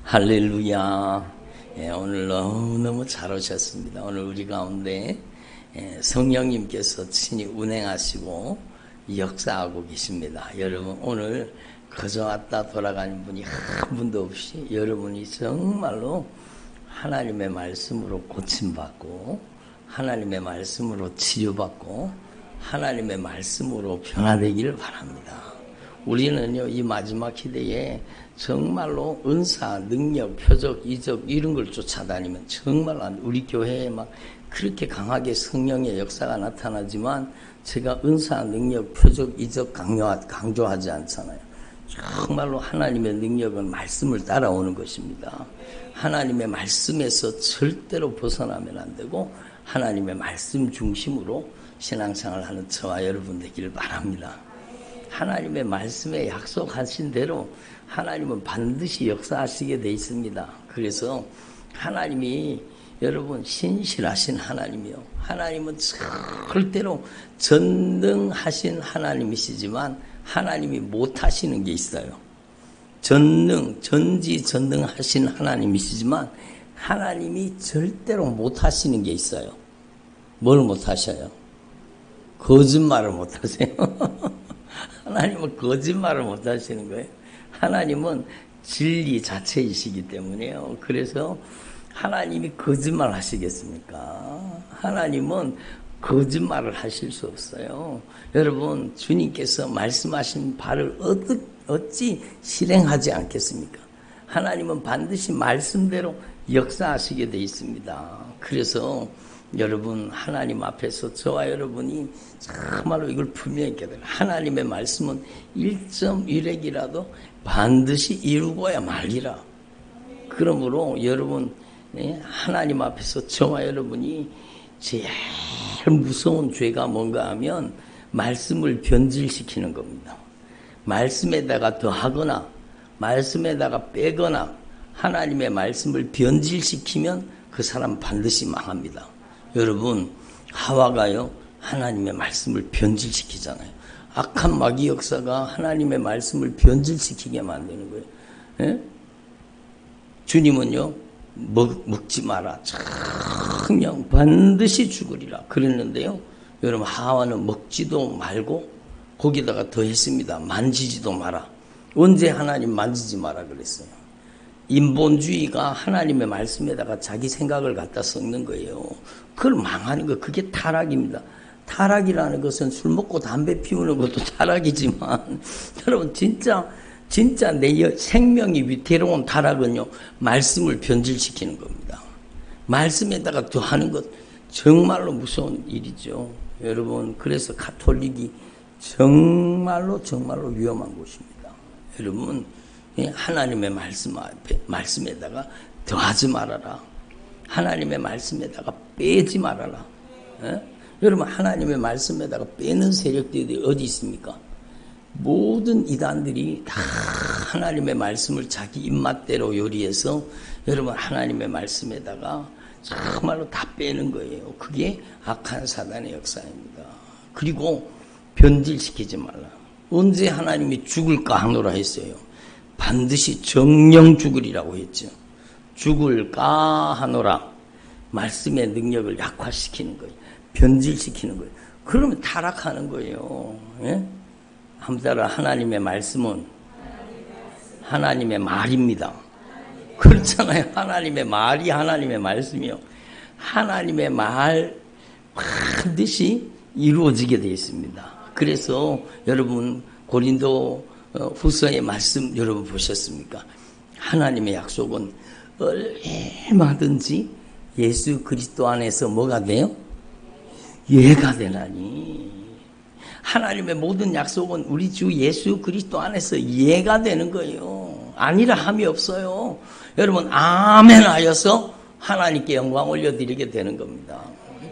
할렐루야. 오늘 너무너무 잘 오셨습니다. 오늘 우리 가운데 성령님께서 친히 운행하시고 역사하고 계십니다. 여러분, 오늘 거저 왔다 돌아가는 분이 한 분도 없이 여러분이 정말로 하나님의 말씀으로 고침받고 하나님의 말씀으로 치유받고 하나님의 말씀으로 변화되기를 바랍니다. 우리는요, 이 마지막 시대에 정말로 은사, 능력, 표적, 이적 이런 걸 쫓아다니면 정말 우리 교회에 막 그렇게 강하게 성령의 역사가 나타나지만 제가 은사, 능력, 표적, 이적 강조하지 않잖아요. 정말로 하나님의 능력은 말씀을 따라오는 것입니다. 하나님의 말씀에서 절대로 벗어나면 안 되고 하나님의 말씀 중심으로 신앙생활을 하는 저와 여러분 되기를 바랍니다. 하나님의 말씀에 약속하신 대로 하나님은 반드시 역사하시게 돼 있습니다. 그래서 하나님이 여러분 신실하신 하나님이요. 하나님은 절대로 전능하신 하나님이시지만 하나님이 못하시는 게 있어요. 전지전능하신 하나님이시지만 하나님이 절대로 못하시는 게 있어요. 뭘 못하셔요? 거짓말을 못하세요. 하나님은 거짓말을 못하시는 거예요. 하나님은 진리 자체이시기 때문에요. 그래서 하나님이 거짓말 하시겠습니까? 하나님은 거짓말을 하실 수 없어요. 여러분, 주님께서 말씀하신 바를 어찌 실행하지 않겠습니까? 하나님은 반드시 말씀대로 역사하시게 돼 있습니다. 그래서 여러분, 하나님 앞에서 저와 여러분이 정말로 이걸 분명히 깨달아요. 하나님의 말씀은 1.1핵이라도 반드시 이루고야 말리라. 그러므로 여러분, 하나님 앞에서 저와 여러분이 제일 무서운 죄가 뭔가 하면 말씀을 변질시키는 겁니다. 말씀에다가 더하거나 말씀에다가 빼거나 하나님의 말씀을 변질시키면 그 사람 반드시 망합니다. 여러분, 하와가요, 하나님의 말씀을 변질시키잖아요. 악한 마귀 역사가 하나님의 말씀을 변질시키게 만드는 거예요. 예? 주님은요, 먹지 마라. 정령 반드시 죽으리라. 그랬는데요, 여러분, 하와는 먹지도 말고 거기다가 더 했습니다. 만지지도 마라. 언제 하나님 만지지 마라 그랬어요? 인본주의가 하나님의 말씀에다가 자기 생각을 갖다 섞는 거예요. 그걸 망하는 거, 그게 타락입니다. 타락이라는 것은 술 먹고 담배 피우는 것도 타락이지만 여러분, 진짜 내 생명이 위태로운 타락은요, 말씀을 변질시키는 겁니다. 말씀에다가 더하는 것 정말로 무서운 일이죠. 여러분, 그래서 가톨릭이 정말로 위험한 곳입니다. 여러분, 하나님의 말씀에다가 더하지 말아라. 하나님의 말씀에다가 빼지 말아라. 여러분, 하나님의 말씀에다가 빼는 세력들이 어디 있습니까? 모든 이단들이 다 하나님의 말씀을 자기 입맛대로 요리해서 여러분, 하나님의 말씀에다가 정말로 다 빼는 거예요. 그게 악한 사단의 역사입니다. 그리고 변질시키지 말라. 언제 하나님이 죽을까 하노라 했어요? 반드시 정령 죽으리라고 했죠. 죽을까 하노라. 말씀의 능력을 약화시키는 거예요. 변질시키는 거예요. 그러면 타락하는 거예요. 예? 한번 따라, 하나님의 말씀은 하나님의 말입니다. 그렇잖아요. 하나님의 말이 하나님의 말씀이요. 하나님의 말 반드시 이루어지게 되어 있습니다. 그래서 여러분, 고린도 후서의 말씀 여러분 보셨습니까? 하나님의 약속은 얼마든지 예수 그리스도 안에서 뭐가 돼요? 예가 되나니. 하나님의 모든 약속은 우리 주 예수 그리스도 안에서 예가 되는 거예요. 아니라 함이 없어요. 여러분, 아멘 하여서 하나님께 영광 올려드리게 되는 겁니다.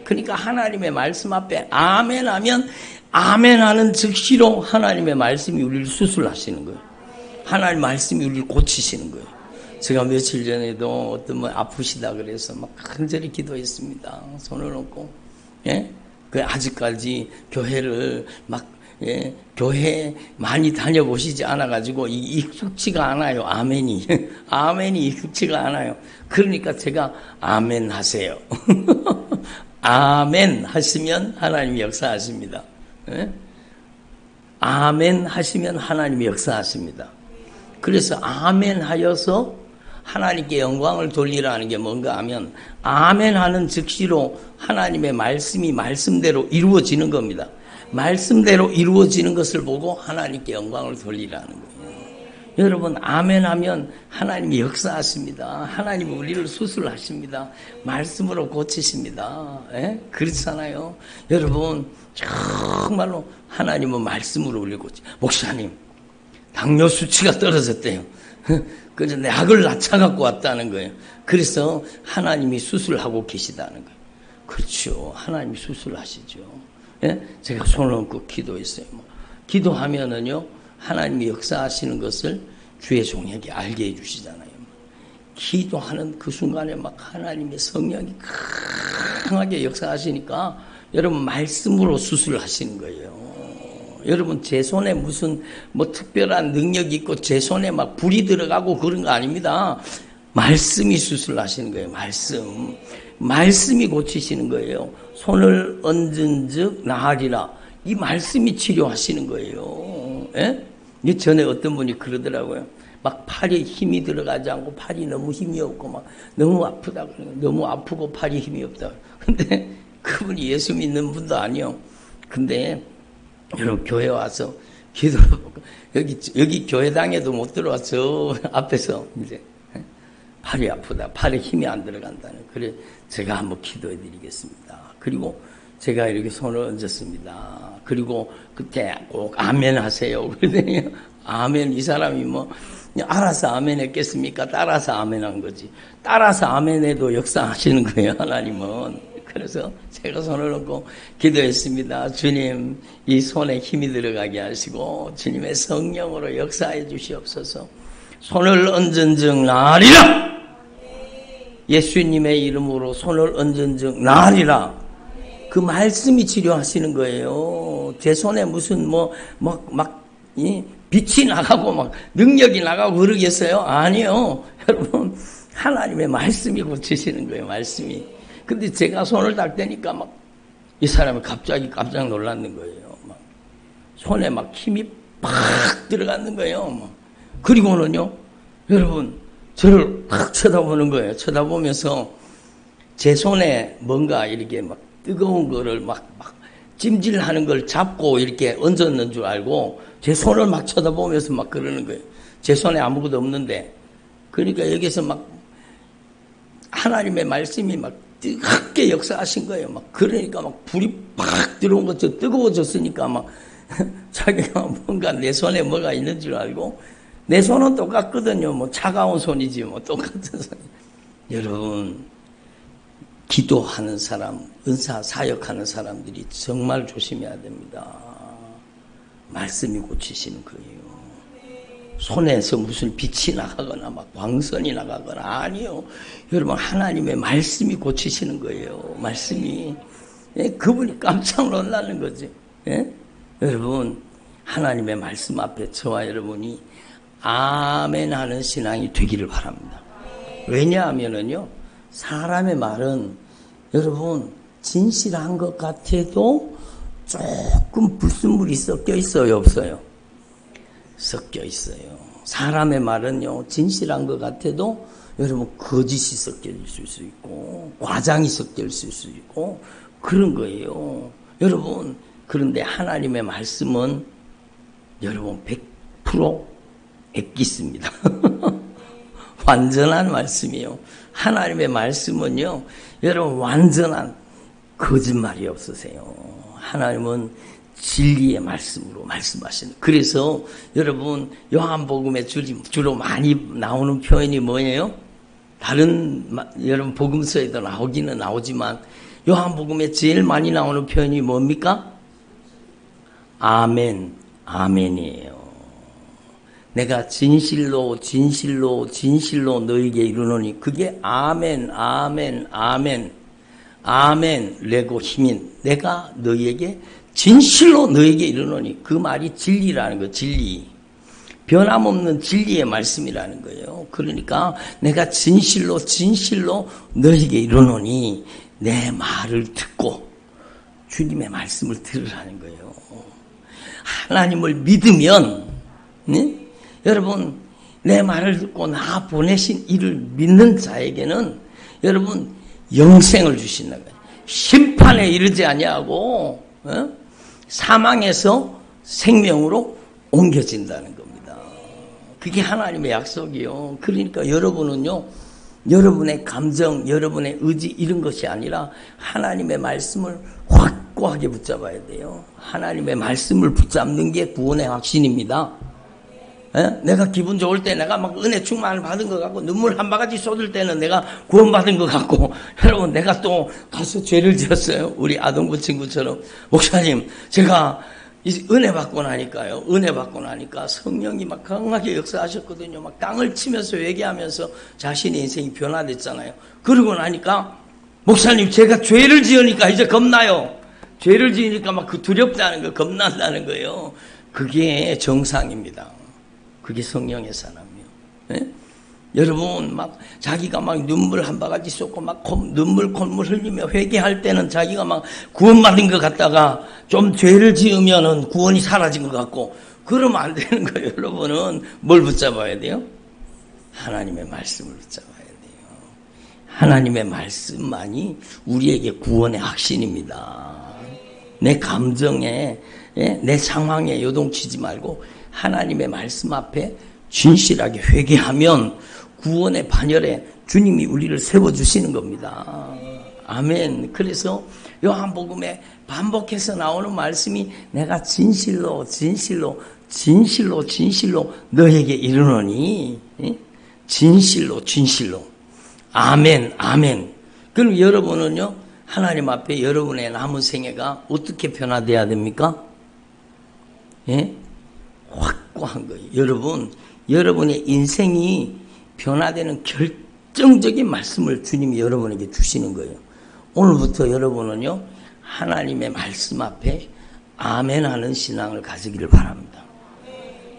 그러니까 하나님의 말씀 앞에 아멘 하면 아멘 하는 즉시로 하나님의 말씀이 우리를 수술하시는 거예요. 하나님의 말씀이 우리를 고치시는 거예요. 제가 며칠 전에도 어떤 분 아프시다 그래서 막 간절히 기도했습니다. 손을 얹고, 예? 그 아직까지 교회를 막 예, 교회 많이 다녀보시지 않아가지고 익숙치가 않아요. 아멘이. 아멘이 익숙치가 않아요. 그러니까 제가 아멘 하세요. 아멘 하시면 하나님이 역사하십니다. 예? 아멘 하시면 하나님이 역사하십니다. 그래서 아멘 하여서 하나님께 영광을 돌리라는 게 뭔가 하면 아멘 하는 즉시로 하나님의 말씀이 말씀대로 이루어지는 겁니다. 말씀대로 이루어지는 것을 보고 하나님께 영광을 돌리라는 거예요. 여러분 아멘 하면 하나님이 역사하십니다. 하나님이 우리를 수술하십니다. 말씀으로 고치십니다. 예? 그렇잖아요. 여러분 정말로 하나님은 말씀으로 우리를 고치. 목사님 당뇨 수치가 떨어졌대요. 그래서 내 약을 낮춰갖고 왔다는 거예요. 그래서 하나님이 수술하고 계시다는 거예요. 그렇죠. 하나님이 수술하시죠. 예? 제가 손을 얹고 기도했어요. 기도하면은요, 하나님이 역사하시는 것을 주의 종에게 알게 해주시잖아요. 기도하는 그 순간에 막 하나님의 성령이 강하게 역사하시니까 여러분 말씀으로 수술하시는 거예요. 여러분 제 손에 무슨 뭐 특별한 능력이 있고 제 손에 막 불이 들어가고 그런 거 아닙니다. 말씀이 수술하시는 거예요. 말씀이 고치시는 거예요. 손을 얹은 즉 나으리라. 이 말씀이 치료하시는 거예요. 예? 전에 어떤 분이 그러더라고요. 막 팔에 힘이 들어가지 않고 팔이 너무 힘이 없고 막 너무 아프다. 너무 아프고 팔이 힘이 없다. 근데 그분이 예수 믿는 분도 아니요. 근데 여러분 교회 와서 기도하고 여기 교회당에도 못 들어와서 앞에서 이제 팔이 아프다. 팔에 힘이 안 들어간다는. 그래 제가 한번 기도해 드리겠습니다. 그리고 제가 이렇게 손을 얹었습니다. 그리고 그때 꼭 아멘 하세요. 그러더니 아멘. 이 사람이 뭐 알아서 아멘 했겠습니까? 따라서 아멘 한 거지. 따라서 아멘 해도 역사하시는 거예요. 하나님은. 그래서 제가 손을 얹고 기도했습니다. 주님, 이 손에 힘이 들어가게 하시고 주님의 성령으로 역사해 주시옵소서. 손을 얹은 즉 나으리라. 예수님의 이름으로 손을 얹은 즉 나으리라. 그 말씀이 치료하시는 거예요. 제 손에 무슨 빛이 나가고 막 능력이 나가고 그러겠어요? 아니요. 여러분 하나님의 말씀이 고치시는 거예요. 말씀이. 근데 제가 손을 딱 대니까 막 이 사람이 갑자기 깜짝 놀랐는 거예요. 막 손에 막 힘이 팍 들어갔는 거예요. 막. 그리고는요, 여러분 저를 팍 쳐다보는 거예요. 쳐다보면서 제 손에 뭔가 이렇게 막 뜨거운 거를 막 찜질하는 걸 잡고 이렇게 얹었는 줄 알고 제 손을 막 쳐다보면서 막 그러는 거예요. 제 손에 아무것도 없는데. 그러니까 여기서 막 하나님의 말씀이 막 뜨겁게 역사하신 거예요. 막 그러니까 막 불이 팍 들어온 것처럼 뜨거워졌으니까 막 자기가 뭔가 내 손에 뭐가 있는 줄 알고 내 손은 똑같거든요. 뭐 차가운 손이지 뭐 똑같은 손. 여러분 기도하는 사람, 은사 사역하는 사람들이 정말 조심해야 됩니다. 말씀이 고치시는 거예요. 손에서 무슨 빛이 나가거나 막 광선이 나가거나 아니요. 여러분 하나님의 말씀이 고치시는 거예요. 말씀이. 예? 그분이 깜짝 놀라는 거지. 예? 여러분 하나님의 말씀 앞에 저와 여러분이 아멘 하는 신앙이 되기를 바랍니다. 왜냐하면은요 사람의 말은 여러분 진실한 것 같아도 조금 불순물이 섞여 있어요, 없어요? 섞여 있어요. 사람의 말은요 진실한 것 같아도 여러분 거짓이 섞여 있을 수 있고 과장이 섞여 있을 수 있고 그런 거예요. 여러분 그런데 하나님의 말씀은 여러분 100% 엑기스입니다. 완전한 말씀이에요. 하나님의 말씀은요 여러분 완전한 거짓말이 없으세요. 하나님은 진리의 말씀으로 말씀하시는. 그래서 여러분 요한복음에 주로 많이 나오는 표현이 뭐예요? 다른 여러분 복음서에도 나오기는 나오지만 요한복음에 제일 많이 나오는 표현이 뭡니까? 아멘, 아멘이에요. 내가 진실로 진실로 진실로 너에게 이르노니 그게 아멘, 아멘, 아멘, 아멘 레고 힘인 내가 너희에게 진실로 너에게 이르노니. 그 말이 진리라는 거, 진리. 변함없는 진리의 말씀이라는 거예요. 그러니까 내가 진실로 너에게 이르노니 내 말을 듣고 주님의 말씀을 들으라는 거예요. 하나님을 믿으면, 네? 여러분, 내 말을 듣고 나 보내신 이를 믿는 자에게는 여러분 영생을 주신다는 거예요. 심판에 이르지 아니하고 사망에서 생명으로 옮겨진다는 겁니다. 그게 하나님의 약속이요. 그러니까 여러분은요, 여러분의 감정, 여러분의 의지 이런 것이 아니라 하나님의 말씀을 확고하게 붙잡아야 돼요. 하나님의 말씀을 붙잡는 게 구원의 확신입니다. 내가 기분 좋을 때 내가 막 은혜 충만을 받은 것 같고 눈물 한 바가지 쏟을 때는 내가 구원받은 것 같고, 여러분 내가 또 가서 죄를 지었어요. 우리 아동부 친구처럼, 목사님 제가 은혜 받고 나니까 성령이 막 강하게 역사하셨거든요. 막 땅을 치면서 회개하면서 자신의 인생이 변화됐잖아요. 그러고 나니까 목사님 제가 죄를 지으니까 이제 겁나요. 죄를 지으니까 막 그 두렵다는 거, 겁난다는 거예요. 그게 정상입니다. 그게 성령의 사람이요. 네? 여러분 막 자기가 막 눈물 한 바가지 쏟고 막 눈물 콧물 흘리며 회개할 때는 자기가 막 구원받은 것 같다가 좀 죄를 지으면은 구원이 사라진 것 같고, 그러면 안 되는 거예요. 여러분은 뭘 붙잡아야 돼요? 하나님의 말씀을 붙잡아야 돼요. 하나님의 말씀만이 우리에게 구원의 확신입니다. 내 감정에, 내 상황에 요동치지 말고 하나님의 말씀 앞에 진실하게 회개하면 구원의 반열에 주님이 우리를 세워주시는 겁니다. 아멘. 그래서 요한복음에 반복해서 나오는 말씀이 내가 진실로 너에게 이르노니, 진실로. 아멘. 그럼 여러분은요, 하나님 앞에 여러분의 남은 생애가 어떻게 변화돼야 됩니까? 확고한 거예요. 여러분의 인생이 변화되는 결정적인 말씀을 주님이 여러분에게 주시는 거예요. 오늘부터 여러분은요, 하나님의 말씀 앞에 아멘하는 신앙을 가지기를 바랍니다.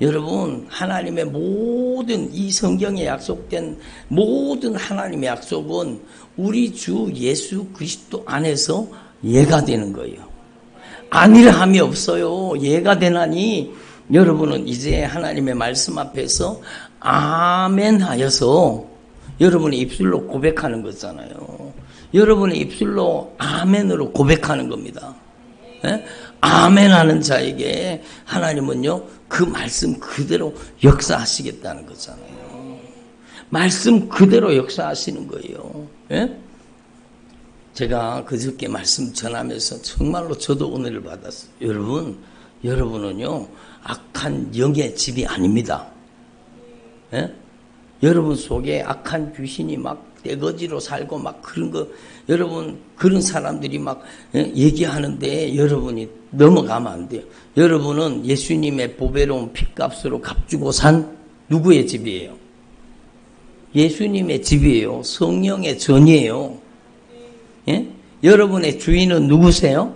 여러분, 하나님의 모든 이 성경에 약속된 모든 하나님의 약속은 우리 주 예수 그리스도 안에서 예가 되는 거예요. 아니라 함이 없어요. 예가 되나니 여러분은 이제 하나님의 말씀 앞에서 아멘 하여서 여러분의 입술로 고백하는 거잖아요. 여러분의 입술로 아멘으로 고백하는 겁니다. 아멘 하는 자에게 하나님은요, 그 말씀 그대로 역사하시겠다는 거잖아요. 말씀 그대로 역사하시는 거예요. 제가 그저께 말씀 전하면서 정말로 저도 은혜를 받았어요. 여러분은요, 악한 영의 집이 아닙니다. 여러분 속에 악한 귀신이 막 떼거지로 살고 막 그런 거, 여러분 그런 사람들이 막 얘기하는데 여러분이 넘어가면 안 돼요. 여러분은 예수님의 보배로운 핏값으로 값주고 산 누구의 집이에요? 예수님의 집이에요. 성령의 전이에요. 여러분의 주인은 누구세요?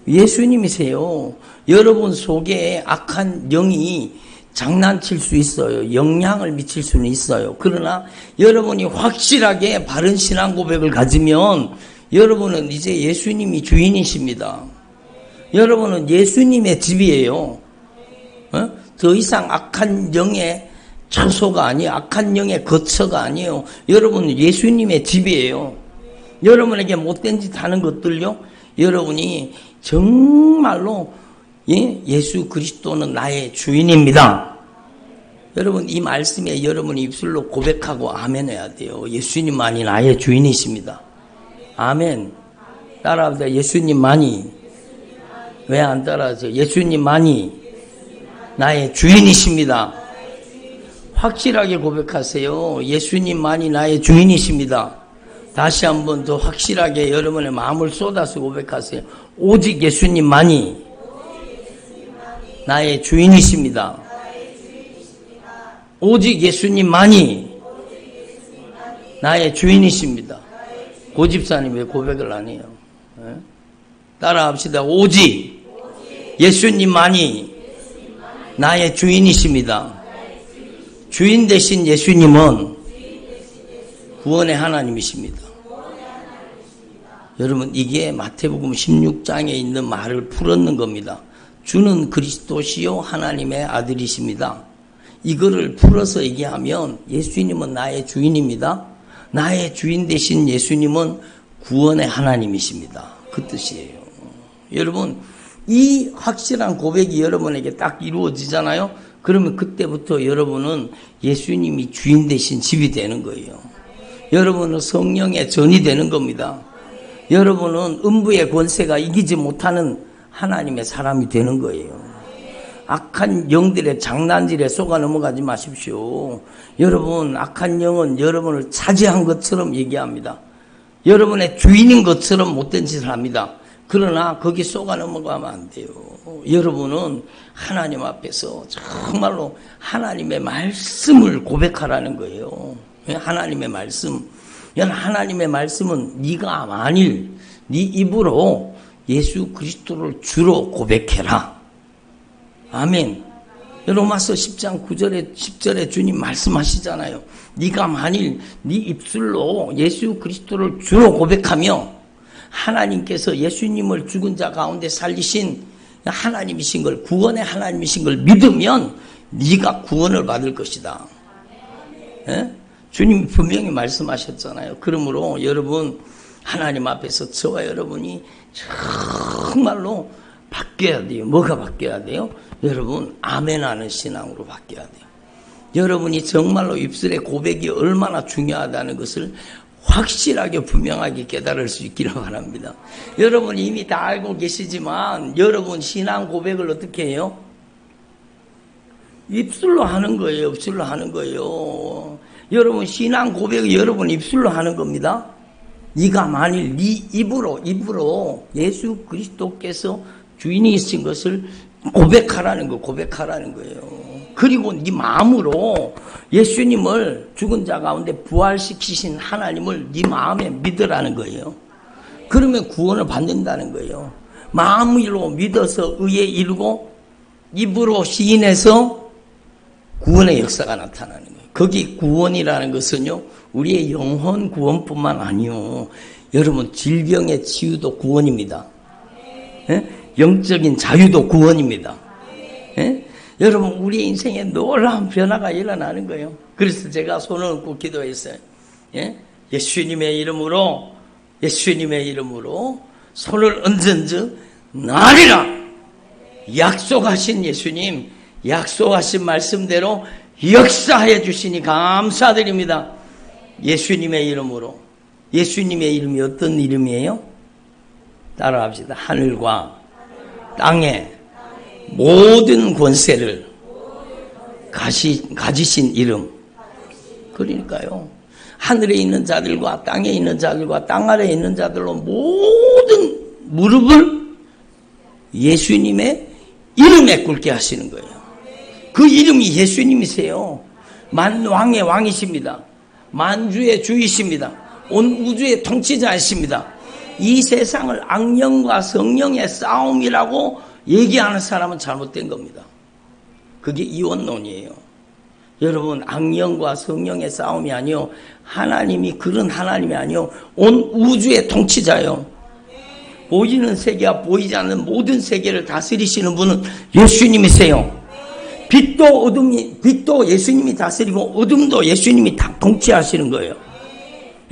예수님이세요. 여러분 속에 악한 영이 장난칠 수 있어요. 영향을 미칠 수는 있어요. 그러나 여러분이 확실하게 바른 신앙 고백을 가지면 여러분은 이제 예수님이 주인이십니다. 여러분은 예수님의 집이에요. 더 이상 악한 영의 처소가 아니에요. 악한 영의 거처가 아니에요. 여러분은 예수님의 집이에요. 여러분에게 못된 짓 하는 것들요, 여러분이 정말로 예수 그리스도는 나의 주인입니다. 여러분 이 말씀에 여러분이 입술로 고백하고 아멘 해야 돼요. 예수님만이 나의 주인이십니다. 아멘. 따라합니다. 예수님만이. 왜 안 따라하세요? 예수님만이 나의 주인이십니다. 확실하게 고백하세요. 예수님만이 나의 주인이십니다. 다시 한번 더 확실하게 여러분의 마음을 쏟아서 고백하세요. 오직 예수님만이 나의 주인이십니다. 오직 예수님만이 나의 주인이십니다. 고집사님 왜 고백을 안 해요? 따라합시다. 오직 예수님만이 나의 주인이십니다. 주인 되신 예수님은 구원의 하나님이십니다. 여러분, 이게 마태복음 16장에 있는 말을 풀었는 겁니다. 주는 그리스도시요 하나님의 아들이십니다. 이거를 풀어서 얘기하면 예수님은 나의 주인입니다. 나의 주인 되신 예수님은 구원의 하나님이십니다. 그 뜻이에요. 여러분, 이 확실한 고백이 여러분에게 딱 이루어지잖아요. 그러면 그때부터 여러분은 예수님이 주인 되신 집이 되는 거예요. 여러분은 성령의 전이 되는 겁니다. 여러분은 음부의 권세가 이기지 못하는 하나님의 사람이 되는 거예요. 악한 영들의 장난질에 속아 넘어가지 마십시오. 여러분, 악한 영은 여러분을 차지한 것처럼 얘기합니다. 여러분의 주인인 것처럼 못된 짓을 합니다. 그러나 거기 속아 넘어가면 안 돼요. 여러분은 하나님 앞에서 정말로 하나님의 말씀을 고백하라는 거예요. 하나님의 말씀. 하나님의 말씀은 네가 만일 네 입으로 예수 그리스도를 주로 고백해라. 아멘. 로마서 10장 9절에 10절에 주님 말씀하시잖아요. 네가 만일 네 입술로 예수 그리스도를 주로 고백하며 하나님께서 예수님을 죽은 자 가운데 살리신 하나님이신 걸, 구원의 하나님이신 걸 믿으면 네가 구원을 받을 것이다. 예? 주님이 분명히 말씀하셨잖아요. 그러므로 여러분, 하나님 앞에서 저와 여러분이 정말로 바뀌어야 돼요. 뭐가 바뀌어야 돼요? 여러분, 아멘하는 신앙으로 바뀌어야 돼요. 여러분이 정말로 입술의 고백이 얼마나 중요하다는 것을 확실하게 분명하게 깨달을 수 있기를 바랍니다. 여러분 이미 다 알고 계시지만 여러분 신앙 고백을 어떻게 해요? 입술로 하는 거예요. 입술로 하는 거예요. 여러분 신앙 고백을 여러분 입술로 하는 겁니다. 네가 만일 네 입으로 예수 그리스도께서 주인이신 것을 고백하라는 거예요. 그리고 네 마음으로 예수님을 죽은 자 가운데 부활시키신 하나님을 네 마음에 믿으라는 거예요. 그러면 구원을 받는다는 거예요. 마음으로 믿어서 의에 이르고 입으로 시인해서 구원의 역사가 나타나는 거예요. 거기 구원이라는 것은요, 우리의 영혼 구원뿐만 아니요, 여러분 질병의 치유도 구원입니다. 예? 영적인 자유도 구원입니다. 예? 여러분 우리 인생에 놀라운 변화가 일어나는 거예요. 그래서 제가 손을 얹고 기도했어요. 예? 예수님의 이름으로 손을 얹은즉 나리라. 약속하신 예수님, 약속하신 말씀대로 역사해 주시니 감사드립니다. 예수님의 이름으로. 예수님의 이름이 어떤 이름이에요? 따라합시다. 하늘과 땅에 모든 권세를 가지신 이름. 그러니까요, 하늘에 있는 자들과 땅에 있는 자들과 땅 아래에 있는 자들로 모든 무릎을 예수님의 이름에 꿇게 하시는 거예요. 그 이름이 예수님이세요. 만왕의 왕이십니다. 만주의 주이십니다. 온 우주의 통치자이십니다. 이 세상을 악령과 성령의 싸움이라고 얘기하는 사람은 잘못된 겁니다. 그게 이원론이에요. 여러분, 악령과 성령의 싸움이 아니요, 하나님이 그런 하나님이 아니요, 온 우주의 통치자요. 보이는 세계와 보이지 않는 모든 세계를 다스리시는 분은 예수님이세요. 빛도 예수님이 다스리고 어둠도 예수님이 다 통치하시는 거예요.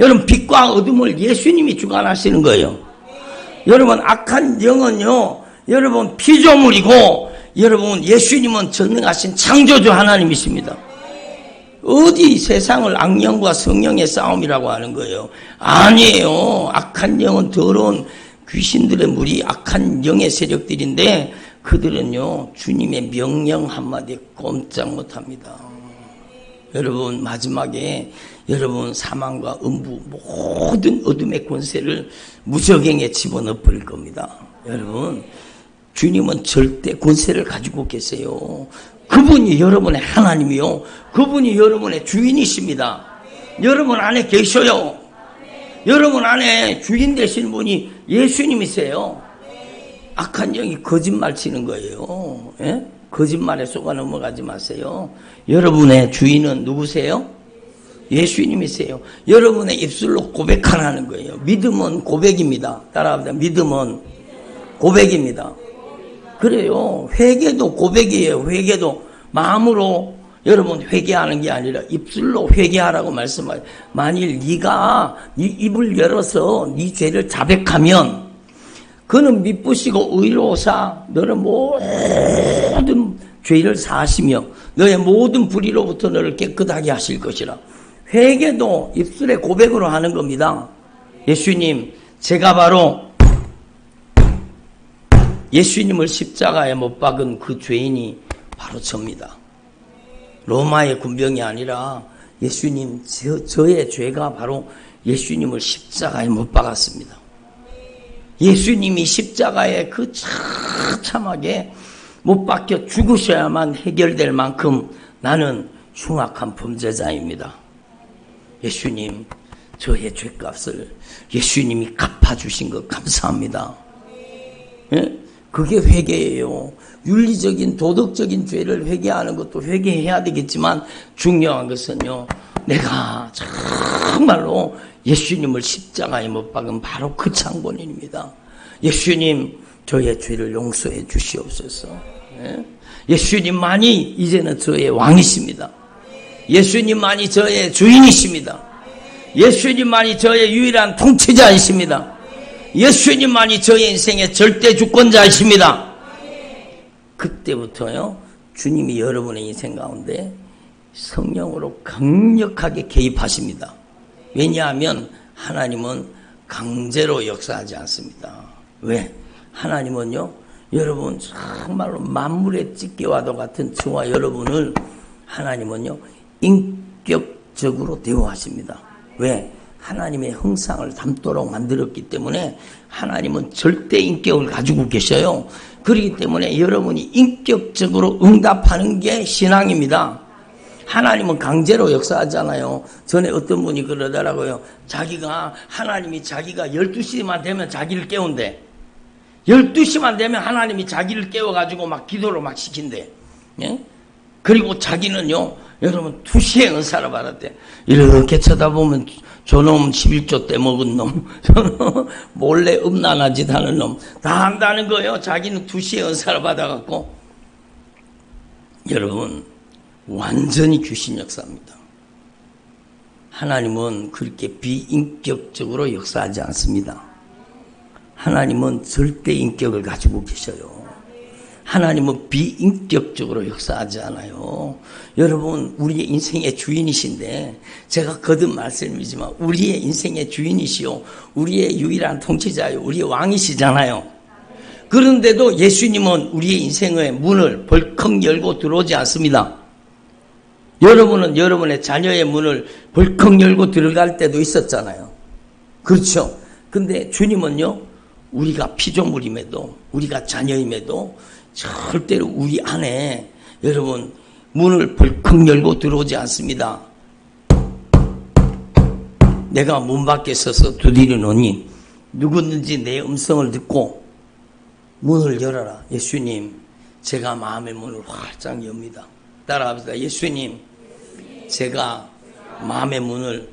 여러분, 빛과 어둠을 예수님이 주관하시는 거예요. 여러분, 악한 영은요, 여러분 피조물이고, 여러분 예수님은 전능하신 창조주 하나님이십니다. 어디 세상을 악령과 성령의 싸움이라고 하는 거예요? 아니에요. 악한 영은 더러운 귀신들의 무리, 악한 영의 세력들인데 그들은요 주님의 명령 한마디에 꼼짝 못합니다. 여러분 마지막에 여러분 사망과 음부 모든 어둠의 권세를 무적행에 집어넣어 버릴 겁니다. 여러분 주님은 절대 권세를 가지고 계세요. 그분이 여러분의 하나님이요, 그분이 여러분의 주인이십니다. 여러분 안에 계셔요. 여러분 안에 주인 되신 분이 예수님이세요. 악한 영이 거짓말 치는 거예요. 예? 거짓말에 속아 넘어가지 마세요. 여러분의 주인은 누구세요? 예수님이세요. 여러분의 입술로 고백하라는 거예요. 믿음은 고백입니다. 따라합니다. 믿음은 고백입니다. 그래요. 회개도 고백이에요. 회개도 마음으로 여러분 회개하는 게 아니라 입술로 회개하라고 말씀하세요. 만일 네가 네 입을 열어서 네 죄를 자백하면 그는 미쁘시고 의로우사 너는 모든 죄를 사하시며 너의 모든 불의로부터 너를 깨끗하게 하실 것이라. 회개도 입술의 고백으로 하는 겁니다. 예수님, 제가 바로 예수님을 십자가에 못 박은 그 죄인이 바로 접니다. 로마의 군병이 아니라 예수님, 저의 죄가 바로 예수님을 십자가에 못 박았습니다. 예수님이 십자가에 그 참하게 못 박혀 죽으셔야만 해결될 만큼 나는 흉악한 범죄자입니다. 예수님, 저의 죄값을 예수님이 갚아주신 것 감사합니다. 예? 그게 회개예요. 윤리적인 도덕적인 죄를 회개하는 것도 회개해야 되겠지만 중요한 것은요, 내가 정말로 예수님을 십자가에 못 박은 바로 그 창본인입니다. 예수님, 저의 죄를 용서해 주시옵소서. 예? 예수님만이 이제는 저의 왕이십니다. 예수님만이 저의 주인이십니다. 예수님만이 저의 유일한 통치자이십니다. 예수님만이 저의 인생의 절대 주권자이십니다. 그때부터요, 주님이 여러분의 인생 가운데 성령으로 강력하게 개입하십니다. 왜냐하면 하나님은 강제로 역사하지 않습니다. 왜? 하나님은요, 여러분 정말로 만물의 찢기와도 같은 저와 여러분을 하나님은요, 인격적으로 대우하십니다. 왜? 하나님의 형상을 닮도록 만들었기 때문에 하나님은 절대 인격을 가지고 계셔요. 그렇기 때문에 여러분이 인격적으로 응답하는 게 신앙입니다. 하나님은 강제로 역사하잖아요. 전에 어떤 분이 그러더라고요. 하나님이 자기가 12시만 되면 자기를 깨운대. 12시만 되면 하나님이 자기를 깨워가지고 막 기도를 막 시킨대. 예? 그리고 자기는요, 여러분 2시에 은사를 받았대. 이렇게 쳐다보면 저놈 11조 때 먹은 놈, 저놈 몰래 음란한 짓 하는 놈 다 한다는 거예요. 자기는 2시에 은사를 받아갖고. 여러분, 완전히 귀신 역사입니다. 하나님은 그렇게 비인격적으로 역사하지 않습니다. 하나님은 절대 인격을 가지고 계셔요. 하나님은 비인격적으로 역사하지 않아요. 여러분, 우리의 인생의 주인이신데, 제가 거듭 말씀이지만 우리의 인생의 주인이시요, 우리의 유일한 통치자요, 우리의 왕이시잖아요. 그런데도 예수님은 우리의 인생의 문을 벌컥 열고 들어오지 않습니다. 여러분은 여러분의 자녀의 문을 벌컥 열고 들어갈 때도 있었잖아요. 그렇죠? 근데 주님은요, 우리가 피조물임에도, 우리가 자녀임에도 절대로 우리 안에 여러분 문을 벌컥 열고 들어오지 않습니다. 내가 문 밖에 서서 두드리노니 누구든지 내 음성을 듣고 문을 열어라. 예수님, 제가 마음의 문을 활짝 엽니다. 따라합시다. 예수님, 제가 마음의 문을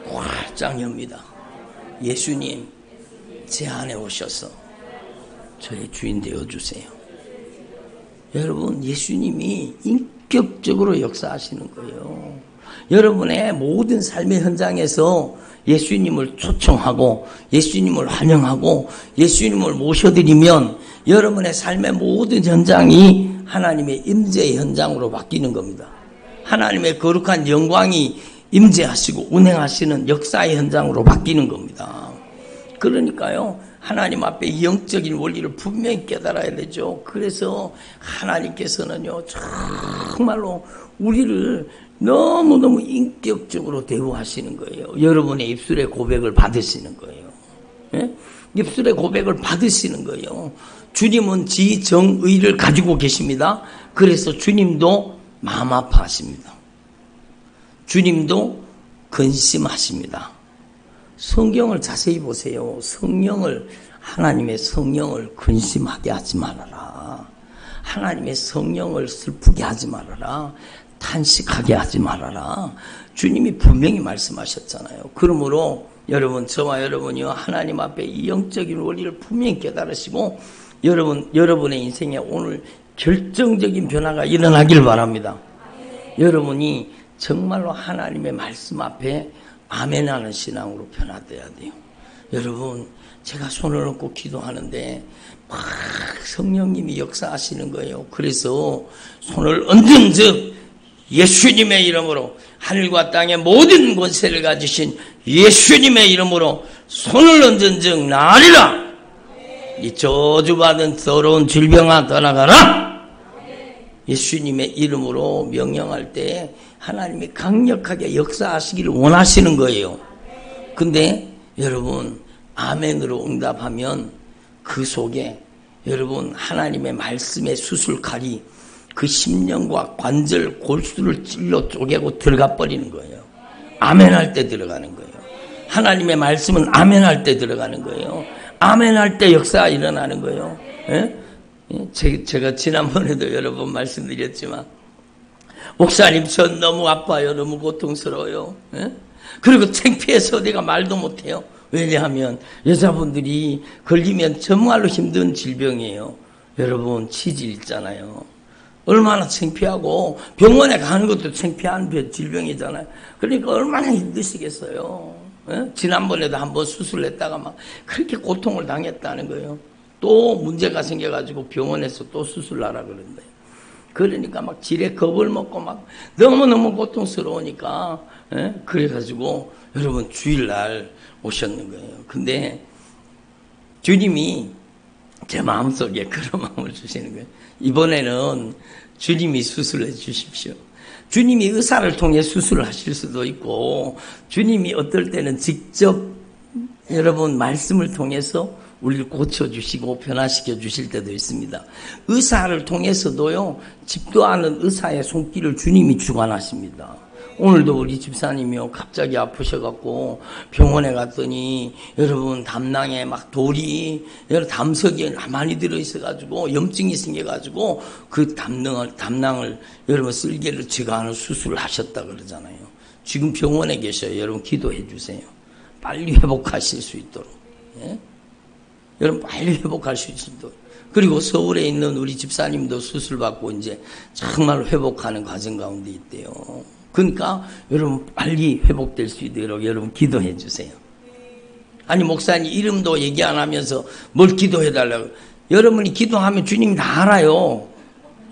활짝 엽니다. 예수님, 제 안에 오셔서 저의 주인 되어주세요. 여러분, 예수님이 인격적으로 역사하시는 거예요. 여러분의 모든 삶의 현장에서 예수님을 초청하고 예수님을 환영하고 예수님을 모셔드리면 여러분의 삶의 모든 현장이 하나님의 임재의 현장으로 바뀌는 겁니다. 하나님의 거룩한 영광이 임재하시고 운행하시는 역사의 현장으로 바뀌는 겁니다. 그러니까요, 하나님 앞에 영적인 원리를 분명히 깨달아야 되죠. 그래서 하나님께서는요, 정말로 우리를 너무너무 인격적으로 대우하시는 거예요. 여러분의 입술의 고백을 받으시는 거예요. 예? 입술의 고백을 받으시는 거예요. 주님은 지정의를 가지고 계십니다. 그래서 주님도 마음 아파하십니다. 주님도 근심하십니다. 성경을 자세히 보세요. 성령을 하나님의 성령을 근심하게 하지 말아라. 하나님의 성령을 슬프게 하지 말아라. 탄식하게 하지 말아라. 주님이 분명히 말씀하셨잖아요. 그러므로 여러분, 저와 여러분이요, 하나님 앞에 이 영적인 원리를 분명히 깨달으시고 여러분의 인생에 오늘 결정적인 변화가 일어나길 바랍니다. 여러분이 정말로 하나님의 말씀 앞에 아멘하는 신앙으로 변화돼야 돼요. 여러분, 제가 손을 얹고 기도하는데 막 성령님이 역사하시는 거예요. 그래서 손을 얹은 즉 예수님의 이름으로, 하늘과 땅의 모든 권세를 가지신 예수님의 이름으로 손을 얹은 즉 나으리라. 이 저주받은 더러운 질병아 떠나가라. 예수님의 이름으로 명령할 때 하나님이 강력하게 역사하시기를 원하시는 거예요. 근데 여러분, 아멘으로 응답하면 그 속에 여러분 하나님의 말씀의 수술칼이 그 심령과 관절, 골수를 찔러 쪼개고 들어가 버리는 거예요. 아멘할 때 들어가는 거예요. 하나님의 말씀은 아멘할 때 들어가는 거예요. 아멘할 때 역사가 일어나는 거예요. 예? 제가 지난번에도 여러 번 말씀드렸지만, 목사님, 전 너무 아파요. 너무 고통스러워요. 예? 그리고 창피해서 내가 말도 못해요. 왜냐하면 여자분들이 걸리면 정말로 힘든 질병이에요. 여러분, 치질 있잖아요. 얼마나 창피하고 병원에 가는 것도 창피한 질병이잖아요. 그러니까 얼마나 힘드시겠어요. 예? 지난번에도 한번 수술했다가 막 그렇게 고통을 당했다는 거예요. 또 문제가 생겨가지고 병원에서 또 수술하라 그런대요. 그러니까 막 지레 겁을 먹고 막 너무너무 고통스러우니까, 예? 그래가지고 여러분 주일날 오셨는 거예요. 근데 주님이 제 마음속에 그런 마음을 주시는 거예요. 이번에는 주님이 수술해 주십시오. 주님이 의사를 통해 수술을 하실 수도 있고, 주님이 어떨 때는 직접 여러분 말씀을 통해서 우리를 고쳐주시고 변화시켜 주실 때도 있습니다. 의사를 통해서도요, 집도 않은 의사의 손길을 주님이 주관하십니다. 오늘도 우리 집사님이요, 갑자기 아프셔갖고 병원에 갔더니 여러분 담낭에 막 돌이, 담석이 많이 들어있어가지고 염증이 생겨가지고 그 담낭을 여러분 쓸개를 제거하는 수술을 하셨다 그러잖아요. 지금 병원에 계셔요. 여러분 기도해 주세요. 빨리 회복하실 수 있도록. 예? 여러분 빨리 회복할 수 있도록. 그리고 서울에 있는 우리 집사님도 수술받고 이제 정말 회복하는 과정 가운데 있대요. 그러니까 여러분 빨리 회복될 수 있도록 여러분 기도해 주세요. 아니 목사님 이름도 얘기 안 하면서 뭘 기도해 달라고. 여러분이 기도하면 주님이 다 알아요.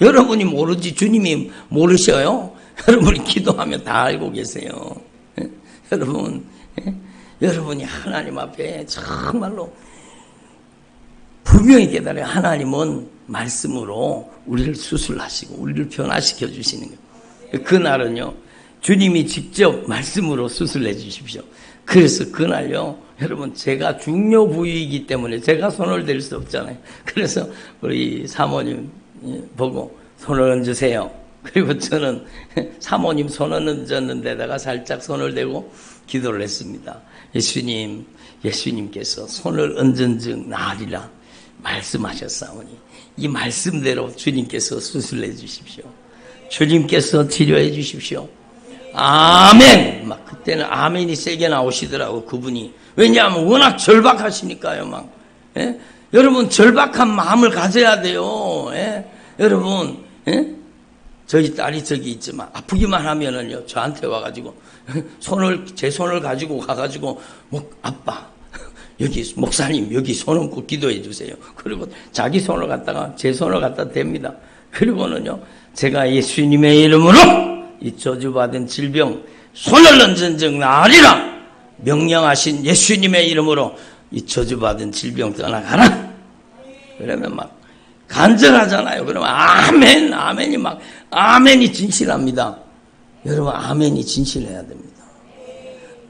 여러분이 모르지 주님이 모르셔요. 여러분이 기도하면 다 알고 계세요. 여러분, 여러분이 하나님 앞에 정말로 분명히 깨달아요. 하나님은 말씀으로 우리를 수술하시고 우리를 변화시켜 주시는 거예요. 그날은요, 주님이 직접 말씀으로 수술해 주십시오. 그래서 그날요, 여러분 제가 중요 부위이기 때문에 제가 손을 댈 수 없잖아요. 그래서 우리 사모님 보고 손을 얹으세요. 그리고 저는 사모님 손을 얹었는 데다가 살짝 손을 대고 기도를 했습니다. 예수님, 예수님께서 손을 얹은 즉 나으리라 말씀하셨사오니 이 말씀대로 주님께서 수술해 주십시오. 주님께서 치료해 주십시오. 아멘! 막 그때는 아멘이 세게 나오시더라고, 그분이. 왜냐하면 워낙 절박하시니까요, 막. 예? 여러분, 절박한 마음을 가져야 돼요. 예? 여러분, 예? 저희 딸이 저기 있지만, 아프기만 하면은요, 저한테 와가지고, 제 손을 가지고 가가지고, 아빠, 여기, 목사님, 여기 손 얹고 기도해 주세요. 그리고 자기 손을 갖다가, 제 손을 갖다 댑니다. 그리고는요, 제가 예수님의 이름으로, 이 저주받은 질병 손을 얹은 즉 나으리라 명령하신 예수님의 이름으로 이 저주받은 질병 떠나가라. 그러면 막 간절하잖아요. 그러면 아멘, 아멘이 막 아멘이 진실합니다. 여러분 아멘이 진실해야 됩니다.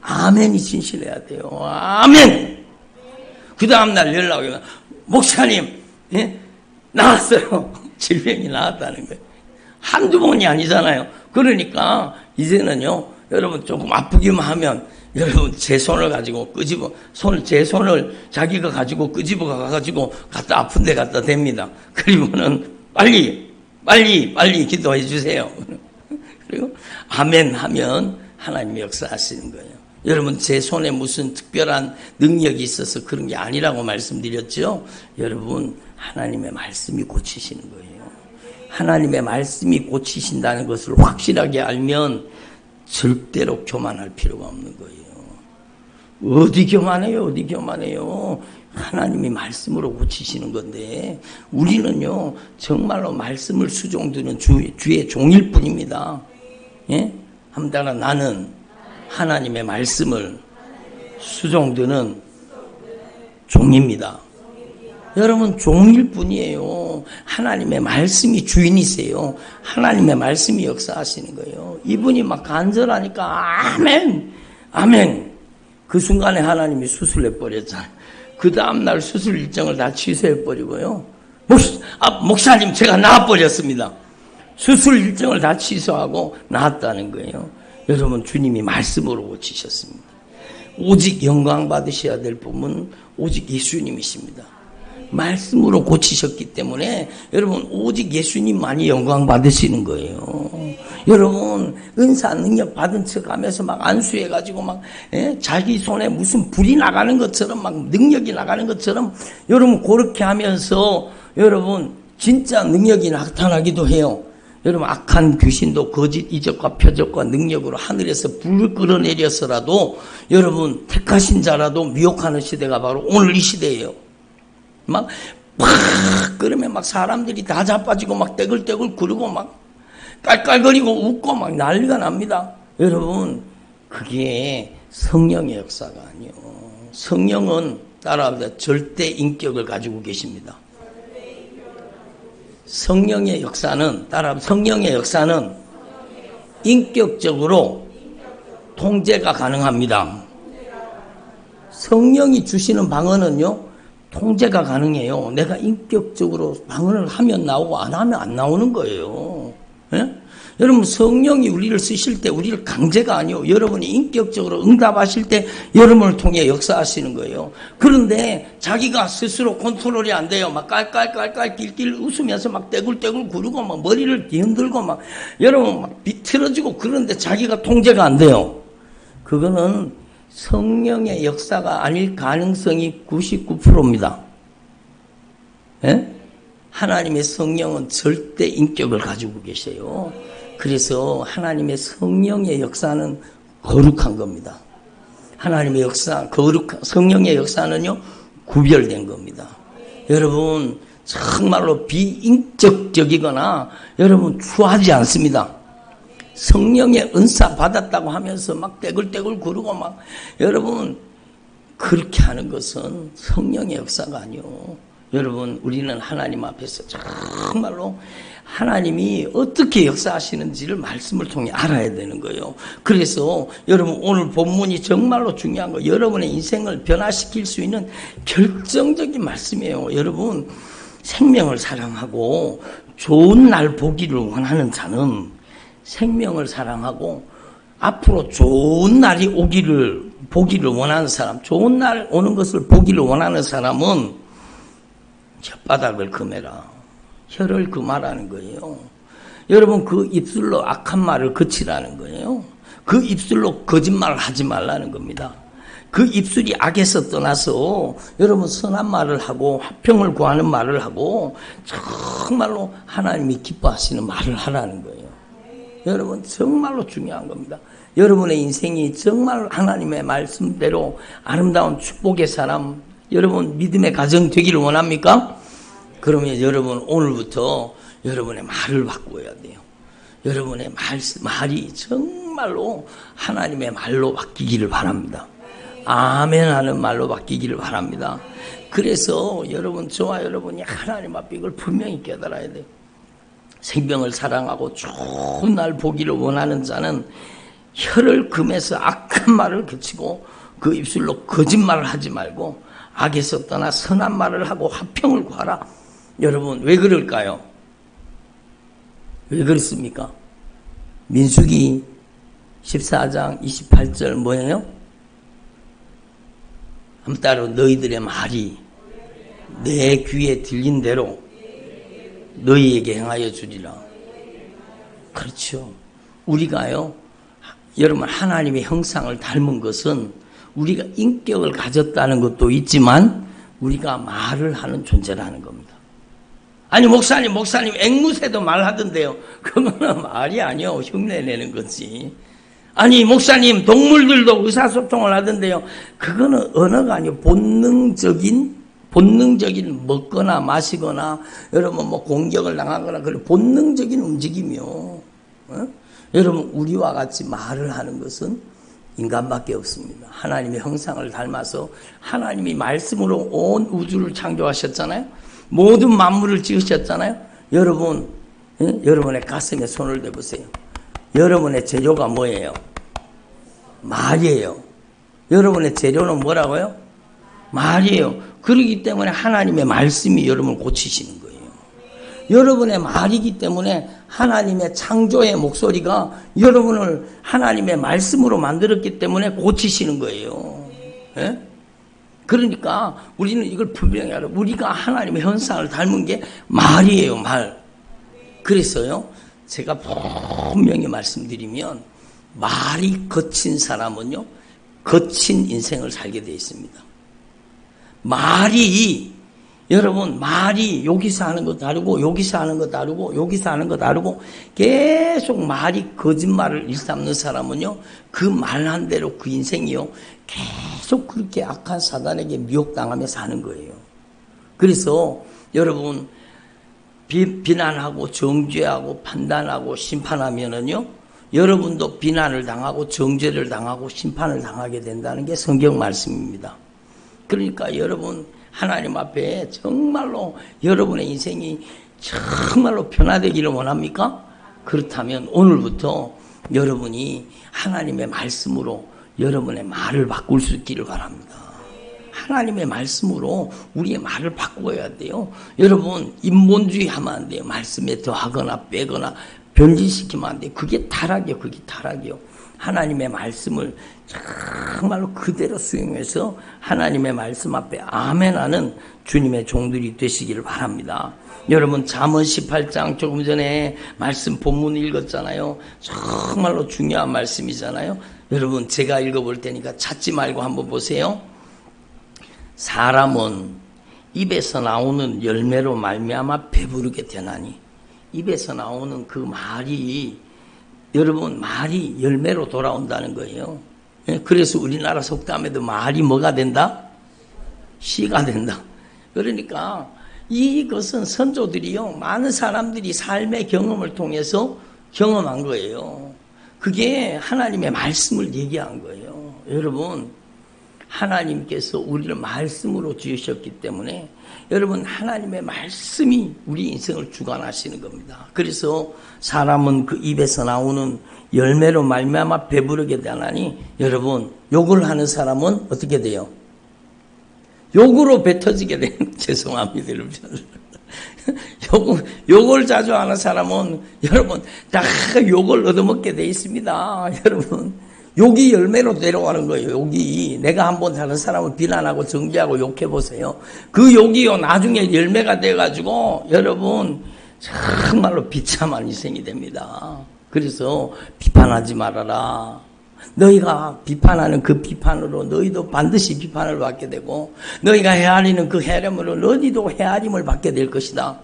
아멘이 진실해야 돼요. 아멘. 그 다음날 연락이 오면 목사님, 예? 나았어요. 질병이 나았다는 거예요. 한두 번이 아니잖아요. 그러니까 이제는요, 여러분 조금 아프기만 하면 여러분 제 손을 가지고 제 손을 자기가 가지고 끄집어 가가지고 갖다 아픈 데 갖다 댑니다. 그리고는 빨리 기도해 주세요. 그리고 아멘 하면 하나님이 역사하시는 거예요. 여러분 제 손에 무슨 특별한 능력이 있어서 그런 게 아니라고 말씀드렸죠. 여러분 하나님의 말씀이 고치시는 거예요. 하나님의 말씀이 고치신다는 것을 확실하게 알면 절대로 교만할 필요가 없는 거예요. 어디 교만해요. 하나님이 말씀으로 고치시는 건데 우리는요 정말로 말씀을 수종드는 주의 종일 뿐입니다. 예? 한번 따라 나는 하나님의 말씀을 수종드는 종입니다. 여러분 종일 뿐이에요. 하나님의 말씀이 주인이세요. 하나님의 말씀이 역사하시는 거예요. 이분이 막 간절하니까 아멘. 그 순간에 하나님이 수술해버렸잖아요. 그 다음날 수술 일정을 다 취소해버리고요. 목사님 제가 나아버렸습니다. 수술 일정을 다 취소하고 나았다는 거예요. 여러분 주님이 말씀으로 고치셨습니다. 오직 영광 받으셔야 될 분은 오직 예수님이십니다. 말씀으로 고치셨기 때문에 여러분 오직 예수님만이 영광 받으시는 거예요. 여러분 은사 능력 받은 척 하면서 막 안수해가지고 막 자기 손에 무슨 불이 나가는 것처럼 막 능력이 나가는 것처럼 여러분 그렇게 하면서 여러분 진짜 능력이 나타나기도 해요. 여러분 악한 귀신도 거짓 이적과 표적과 능력으로 하늘에서 불을 끌어내려서라도 여러분 택하신 자라도 미혹하는 시대가 바로 오늘 이 시대예요. 막 그러면 막 사람들이 다 자빠지고 막 떼글떼글 구르고 막 깔깔거리고 웃고 막 난리가 납니다. 여러분 그게 성령의 역사가 아니요. 성령은 따라합니다. 절대 인격을 가지고 계십니다. 성령의 역사는 인격적으로 통제가 가능합니다. 성령이 주시는 방언은요 통제가 가능해요. 내가 인격적으로 방언을 하면 나오고 안 하면 안 나오는 거예요. 예? 여러분 성령이 우리를 쓰실 때 우리를 강제가 아니요. 여러분이 인격적으로 응답하실 때 여러분을 통해 역사하시는 거예요. 그런데 자기가 스스로 컨트롤이 안 돼요. 막 깔깔깔깔 낄낄 웃으면서 막 떼굴떼굴 구르고 막 머리를 뒤흔들고 막 여러분 막 비틀어지고 그런데 자기가 통제가 안 돼요. 그거는 성령의 역사가 아닐 가능성이 99%입니다. 예? 하나님의 성령은 절대 인격을 가지고 계세요. 그래서 하나님의 성령의 역사는 거룩한 겁니다. 하나님의 역사, 성령의 역사는요, 구별된 겁니다. 여러분, 정말로 비인격적이거나 여러분, 추하지 않습니다. 성령의 은사 받았다고 하면서 막 떼굴떼굴 구르고 막 여러분 그렇게 하는 것은 성령의 역사가 아니요. 여러분 우리는 하나님 앞에서 정말로 하나님이 어떻게 역사하시는지를 말씀을 통해 알아야 되는 거예요. 그래서 여러분 오늘 본문이 정말로 중요한 거 여러분의 인생을 변화시킬 수 있는 결정적인 말씀이에요. 여러분 생명을 사랑하고 좋은 날 보기를 원하는 자는 생명을 사랑하고 앞으로 좋은 날이 보기를 원하는 사람, 좋은 날 오는 것을 보기를 원하는 사람은 혓바닥을 금해라. 혀를 금하라는 거예요. 여러분 그 입술로 악한 말을 그치라는 거예요. 그 입술로 거짓말을 하지 말라는 겁니다. 그 입술이 악에서 떠나서 여러분 선한 말을 하고 화평을 구하는 말을 하고 정말로 하나님이 기뻐하시는 말을 하라는 거예요. 여러분 정말로 중요한 겁니다. 여러분의 인생이 정말 하나님의 말씀대로 아름다운 축복의 사람, 여러분 믿음의 가정 되기를 원합니까? 그러면 여러분 오늘부터 여러분의 말을 바꿔야 돼요. 여러분의 말이 정말로 하나님의 말로 바뀌기를 바랍니다. 아멘 하는 말로 바뀌기를 바랍니다. 그래서 여러분 저와 여러분이 하나님 앞에 이걸 분명히 깨달아야 돼요. 생명을 사랑하고 좋은 날 보기를 원하는 자는 혀를 금해서 악한 말을 그치고 그 입술로 거짓말을 하지 말고 악에서 떠나 선한 말을 하고 화평을 구하라. 여러분 왜 그럴까요? 왜 그렇습니까? 민수기 14장 28절 뭐예요? 한번 따로 너희들의 말이 내 귀에 들린 대로 너희에게 행하여 주리라. 그렇죠. 우리가요, 여러분 하나님의 형상을 닮은 것은 우리가 인격을 가졌다는 것도 있지만 우리가 말을 하는 존재라는 겁니다. 아니 목사님 앵무새도 말하던데요. 그거는 말이 아니요, 흉내내는 거지. 아니 목사님 동물들도 의사소통을 하던데요. 그거는 언어가 아니요, 본능적인 먹거나 마시거나 여러분 뭐 공격을 당하거나 그런 본능적인 움직임이요. 여러분 우리와 같이 말을 하는 것은 인간밖에 없습니다. 하나님의 형상을 닮아서 하나님이 말씀으로 온 우주를 창조하셨잖아요. 모든 만물을 지으셨잖아요. 여러분, 여러분의 가슴에 손을 대보세요. 여러분의 재료가 뭐예요? 말이에요. 여러분의 재료는 뭐라고요? 말이에요. 그렇기 때문에 하나님의 말씀이 여러분을 고치시는 거예요. 여러분의 말이기 때문에 하나님의 창조의 목소리가 여러분을 하나님의 말씀으로 만들었기 때문에 고치시는 거예요. 예? 그러니까 우리는 이걸 분명히 알아. 우리가 하나님의 형상을 닮은 게 말이에요, 말. 그래서요, 제가 분명히 말씀드리면 말이 거친 사람은요, 거친 인생을 살게 되어 있습니다. 여러분 말이 여기서 하는 거 다르고 여기서 하는 거 다르고 여기서 하는 거 다르고 계속 말이 거짓말을 일삼는 사람은요, 그 말한 대로 그 인생이요 계속 그렇게 악한 사단에게 미혹당하며 사는 거예요. 그래서 여러분 비난하고 정죄하고 판단하고 심판하면은요, 여러분도 비난을 당하고 정죄를 당하고 심판을 당하게 된다는 게 성경 말씀입니다. 그러니까 여러분 하나님 앞에 정말로 여러분의 인생이 정말로 변화되기를 원합니까? 그렇다면 오늘부터 여러분이 하나님의 말씀으로 여러분의 말을 바꿀 수 있기를 바랍니다. 하나님의 말씀으로 우리의 말을 바꿔야 돼요. 여러분 인본주의 하면 안 돼요. 말씀에 더하거나 빼거나 변질시키면 안 돼요. 그게 타락이요. 하나님의 말씀을 정말로 그대로 수용해서 하나님의 말씀 앞에 아멘하는 주님의 종들이 되시기를 바랍니다. 여러분 잠언 18장 조금 전에 말씀 본문 읽었잖아요. 정말로 중요한 말씀이잖아요. 여러분 제가 읽어볼 테니까 찾지 말고 한번 보세요. 사람은 입에서 나오는 열매로 말미암아 배부르게 되나니, 입에서 나오는 그 말이 여러분 말이 열매로 돌아온다는 거예요. 그래서 우리나라 속담에도 말이 뭐가 된다? 씨가 된다. 그러니까 이것은 선조들이요, 많은 사람들이 삶의 경험을 통해서 경험한 거예요. 그게 하나님의 말씀을 얘기한 거예요. 여러분 하나님께서 우리를 말씀으로 지으셨기 때문에 여러분 하나님의 말씀이 우리 인생을 주관하시는 겁니다. 그래서 사람은 그 입에서 나오는 열매로 말미암아 배부르게 되나니, 여러분 욕을 하는 사람은 어떻게 돼요? 욕으로 배 터지게 돼요. 죄송합니다 여러분. 욕을 자주 하는 사람은 여러분 다 욕을 얻어먹게 돼 있습니다. 여러분 욕이 열매로 내려가는 거예요. 욕이. 내가 한번 다른 사람을 비난하고 정죄하고 욕해보세요. 그 욕이요 나중에 열매가 돼가지고 여러분 정말로 비참한 인생이 됩니다. 그래서 비판하지 말아라. 너희가 비판하는 그 비판으로 너희도 반드시 비판을 받게 되고, 너희가 헤아리는 그 헤아림으로 너희도 헤아림을 받게 될 것이다.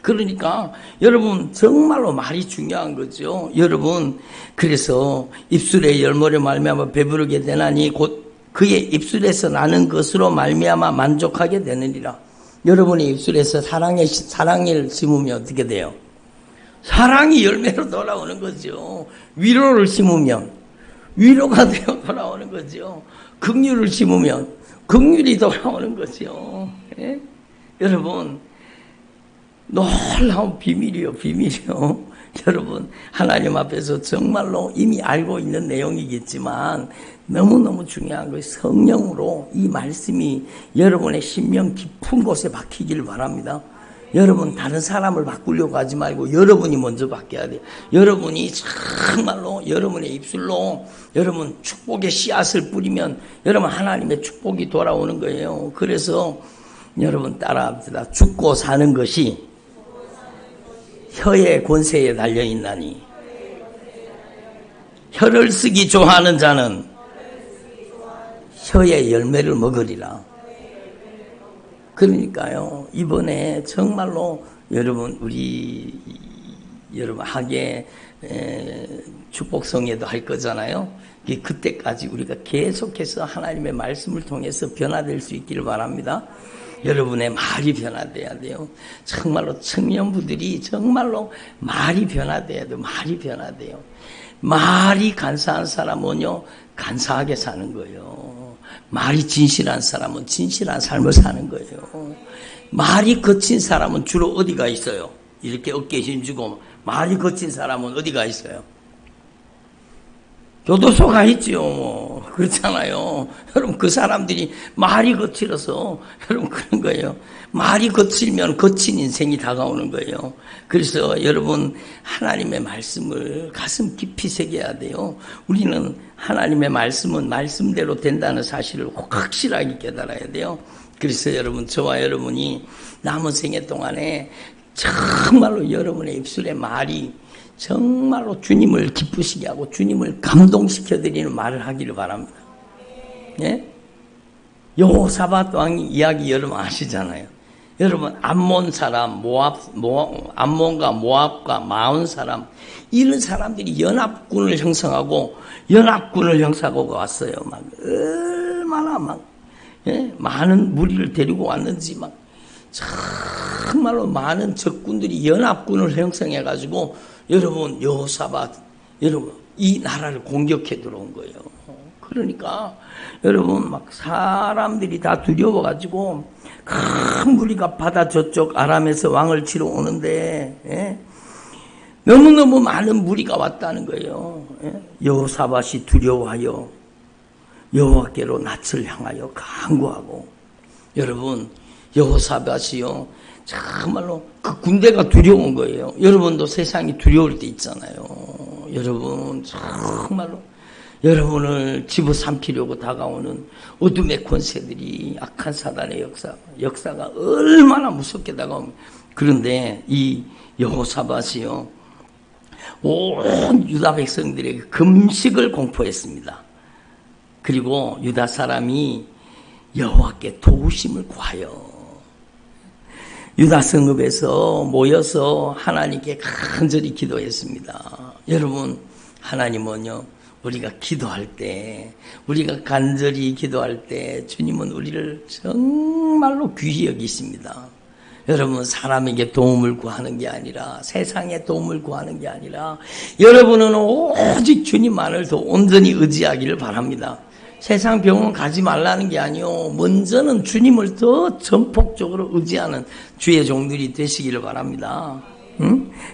그러니까 여러분 정말로 말이 중요한 거죠. 여러분 그래서 입술의 열매로 말미암아 배부르게 되나니 곧 그의 입술에서 나는 것으로 말미암아 만족하게 되느니라. 여러분의 입술에서 사랑을 심으면 어떻게 돼요? 사랑이 열매로 돌아오는 거죠. 위로를 심으면 위로가 되어 돌아오는 거죠. 긍휼을 심으면 긍휼이 돌아오는 거죠. 예? 여러분 놀라운 비밀이요. 여러분 하나님 앞에서 정말로 이미 알고 있는 내용이겠지만 너무너무 중요한 것이 성령으로 이 말씀이 여러분의 심령 깊은 곳에 박히기를 바랍니다. 여러분 다른 사람을 바꾸려고 하지 말고 여러분이 먼저 바뀌어야 돼요. 여러분이 정말로 여러분의 입술로 여러분 축복의 씨앗을 뿌리면 여러분 하나님의 축복이 돌아오는 거예요. 그래서 여러분 따라합시다. 죽고 사는 것이 혀의 권세에 달려있나니 혀를 쓰기 좋아하는 자는 혀의 열매를 먹으리라. 그러니까요, 이번에 정말로 여러분 여러분 하계 축복성회도 할 거잖아요. 그때까지 우리가 계속해서 하나님의 말씀을 통해서 변화될 수 있기를 바랍니다. 여러분의 말이 변화돼야 돼요. 정말로 청년부들이 정말로 말이 변화돼야 돼요. 말이 변화돼요. 말이 간사한 사람은요, 간사하게 사는 거예요. 말이 진실한 사람은 진실한 삶을 사는 거예요. 말이 거친 사람은 주로 어디가 있어요? 이렇게 어깨에 힘주고 말이 거친 사람은 어디가 있어요? 교도소가 있지요. 그렇잖아요. 여러분 그 사람들이 말이 거칠어서 여러분 그런 거예요. 말이 거칠면 거친 인생이 다가오는 거예요. 그래서 여러분 하나님의 말씀을 가슴 깊이 새겨야 돼요. 우리는 하나님의 말씀은 말씀대로 된다는 사실을 확실하게 깨달아야 돼요. 그래서 여러분 저와 여러분이 남은 생애 동안에 정말로 여러분의 입술의 말이 정말로 주님을 기쁘시게 하고 주님을 감동시켜드리는 말을 하기를 바랍니다. 예? 여호사밧 왕 이야기 여러분 아시잖아요. 여러분 암몬 사람, 암몬과 모압과 마온 사람 이런 사람들이 연합군을 형성하고 왔어요. 막 얼마나 막 많은 무리를 데리고 왔는지 막 정말로 많은 적군들이 연합군을 형성해가지고 여러분 여호사밧 여러분 이 나라를 공격해 들어온 거예요. 그러니까 여러분 막 사람들이 다 두려워가지고 큰 무리가 바다 저쪽 아람에서 왕을 치러 오는데 너무너무 많은 무리가 왔다는 거예요. 여호사밧이 두려워하여 여호와께로 낯을 향하여 간구하고 여러분 여호사밧이요 정말로 그 군대가 두려운 거예요. 여러분도 세상이 두려울 때 있잖아요. 여러분 정말로 여러분을 집어삼키려고 다가오는 어둠의 권세들이 악한 사단의 역사가 얼마나 무섭게 다가옵니다. 그런데 이 여호사밧이요 온 유다 백성들에게 금식을 공포했습니다. 그리고 유다 사람이 여호와께 도우심을 구하여 유다 성읍에서 모여서 하나님께 간절히 기도했습니다. 여러분 하나님은요 우리가 기도할 때 우리가 간절히 기도할 때 주님은 우리를 정말로 귀히 여기십니다. 여러분 사람에게 도움을 구하는 게 아니라 세상에 도움을 구하는 게 아니라 여러분은 오직 주님만을 더 온전히 의지하기를 바랍니다. 세상 병원 가지 말라는 게 아니요. 먼저는 주님을 더 전폭적으로 의지하는 주의 종들이 되시기를 바랍니다.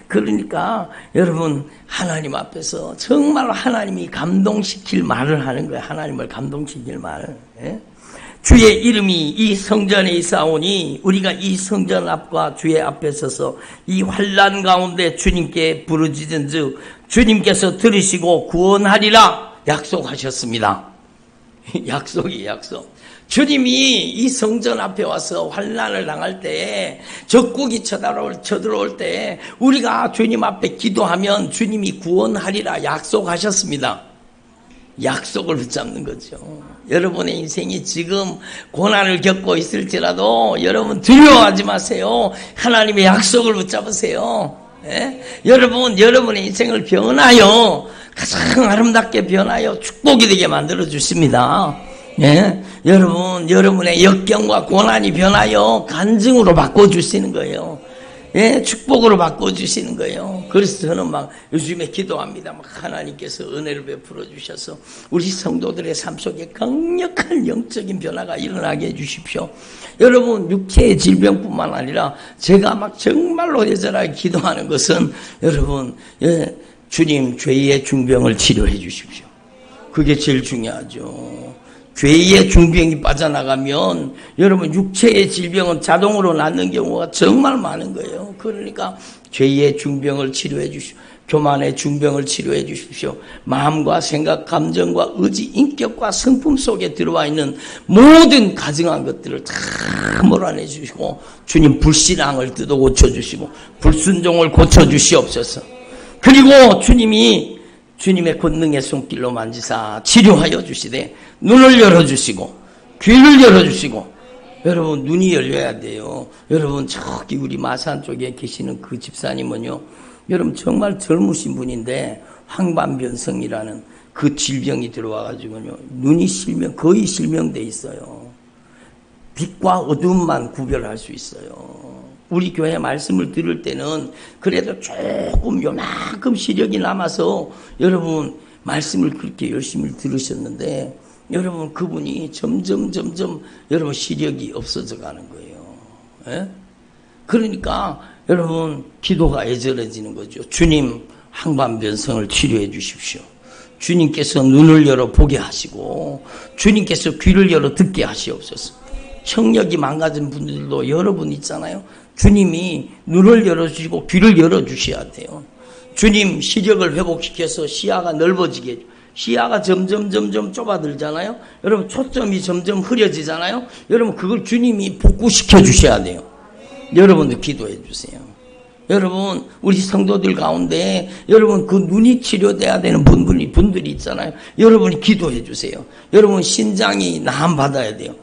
그러니까 여러분 하나님 앞에서 정말 하나님이 감동시킬 말을 하는 거예요. 하나님을 감동시킬 말. 주의 이름이 이 성전에 있사오니 우리가 이 성전 앞과 주의 앞에 서서 이 환난 가운데 주님께 부르짖은 즉 주님께서 들으시고 구원하리라 약속하셨습니다. 약속이 약속. 주님이 이 성전 앞에 와서 환난을 당할 때 적국이 쳐들어올 때 우리가 주님 앞에 기도하면 주님이 구원하리라 약속하셨습니다. 약속을 붙잡는 거죠. 여러분의 인생이 지금 고난을 겪고 있을지라도 여러분 두려워하지 마세요. 하나님의 약속을 붙잡으세요. 여러분 여러분의 인생을 변하여 가장 아름답게 변하여 축복이 되게 만들어 주십니다. 여러분 여러분의 역경과 고난이 변하여 간증으로 바꿔주시는 거예요. 축복으로 바꿔주시는 거예요. 그래서 저는 막 요즘에 기도합니다. 막 하나님께서 은혜를 베풀어 주셔서 우리 성도들의 삶 속에 강력한 영적인 변화가 일어나게 해주십시오. 여러분 육체의 질병뿐만 아니라 제가 막 정말로 예전하게 기도하는 것은 여러분 주님 죄의 중병을 치료해 주십시오. 그게 제일 중요하죠. 죄의 중병이 빠져나가면 여러분 육체의 질병은 자동으로 낫는 경우가 정말 많은 거예요. 그러니까 죄의 중병을 치료해 주십시오. 교만의 중병을 치료해 주십시오. 마음과 생각, 감정과 의지, 인격과 성품 속에 들어와 있는 모든 가증한 것들을 다 몰아내 주시고 주님 불신앙을 뜯어 고쳐주시고 불순종을 고쳐주시옵소서. 그리고 주님이 주님의 권능의 손길로 만지사 치료하여 주시되 눈을 열어주시고 귀를 열어주시고 여러분 눈이 열려야 돼요. 여러분 저기 우리 마산 쪽에 계시는 그 집사님은요, 여러분 정말 젊으신 분인데 황반변성이라는 그 질병이 들어와가지고요 눈이 거의 실명돼 있어요. 빛과 어둠만 구별할 수 있어요. 우리 교회 말씀을 들을 때는 그래도 조금 요만큼 시력이 남아서 여러분 말씀을 그렇게 열심히 들으셨는데 여러분 그분이 점점 여러분 시력이 없어져 가는 거예요. 예? 그러니까 여러분 기도가 애절해지는 거죠. 주님 황반변성을 치료해 주십시오. 주님께서 눈을 열어 보게 하시고 주님께서 귀를 열어 듣게 하시옵소서. 청력이 망가진 분들도 여러분 있잖아요. 주님이 눈을 열어주시고 귀를 열어주셔야 돼요. 주님 시력을 회복시켜서 시야가 넓어지게 해줘. 시야가 점점 좁아들잖아요. 여러분 초점이 점점 흐려지잖아요. 여러분 그걸 주님이 복구시켜 주셔야 돼요. 여러분도 기도해 주세요. 여러분 우리 성도들 가운데 여러분 그 눈이 치료돼야 되는 분들이 있잖아요. 여러분이 기도해 주세요. 여러분 신장이 나음 받아야 돼요.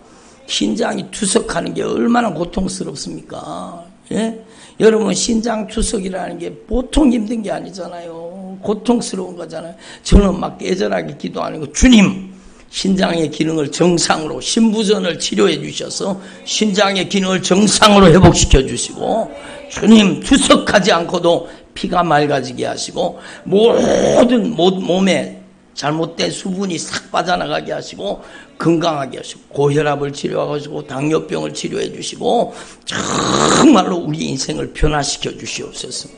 신장이 투석하는 게 얼마나 고통스럽습니까? 예? 여러분 신장 투석이라는 게 보통 힘든 게 아니잖아요. 고통스러운 거잖아요. 저는 막 애절하게 기도하는 거, 주님 신장의 기능을 정상으로 신부전을 치료해 주셔서 신장의 기능을 정상으로 회복시켜 주시고 주님 투석하지 않고도 피가 맑아지게 하시고 모든 몸에 잘못된 수분이 싹 빠져나가게 하시고 건강하게 하시고 고혈압을 치료하시고 당뇨병을 치료해 주시고 정말로 우리 인생을 변화시켜 주시옵소서.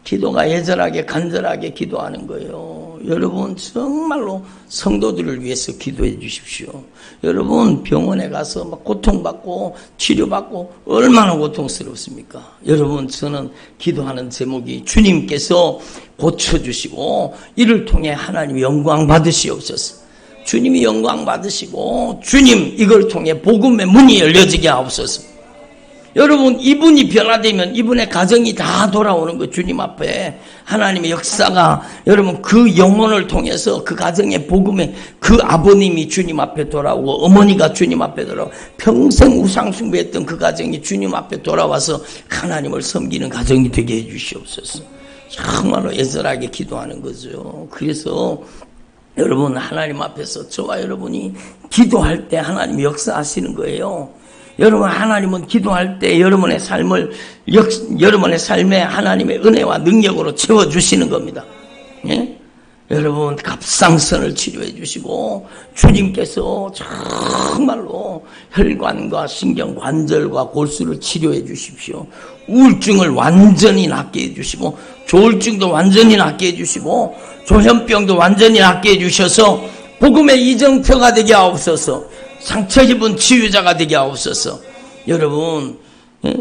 기도가 애절하게 간절하게 기도하는 거예요. 여러분 정말로 성도들을 위해서 기도해 주십시오. 여러분 병원에 가서 막 고통받고 치료받고 얼마나 고통스럽습니까? 여러분 저는 기도하는 제목이 주님께서 고쳐주시고 이를 통해 하나님 영광 받으시옵소서. 주님이 영광 받으시고 주님 이걸 통해 복음의 문이 열려지게 하옵소서. 여러분 이분이 변화되면 이분의 가정이 다 돌아오는 거. 주님 앞에 하나님의 역사가 여러분 그 영혼을 통해서 그 가정의 복음에 그 아버님이 주님 앞에 돌아오고 어머니가 주님 앞에 돌아오고 평생 우상 숭배했던 그 가정이 주님 앞에 돌아와서 하나님을 섬기는 가정이 되게 해주시옵소서. 정말로 애절하게 기도하는 거죠. 그래서 여러분 하나님 앞에서 저와 여러분이 기도할 때 하나님이 역사하시는 거예요. 여러분 하나님은 기도할 때 여러분의 삶에 하나님의 은혜와 능력으로 채워주시는 겁니다. 예? 여러분 갑상선을 치료해 주시고 주님께서 정말로 혈관과 신경, 관절과 골수를 치료해 주십시오. 우울증을 완전히 낫게 해주시고 조울증도 완전히 낫게 해주시고 조현병도 완전히 낫게 해주셔서 복음의 이정표가 되게 하옵소서. 상처 입은 치유자가 되게 하옵소서. 여러분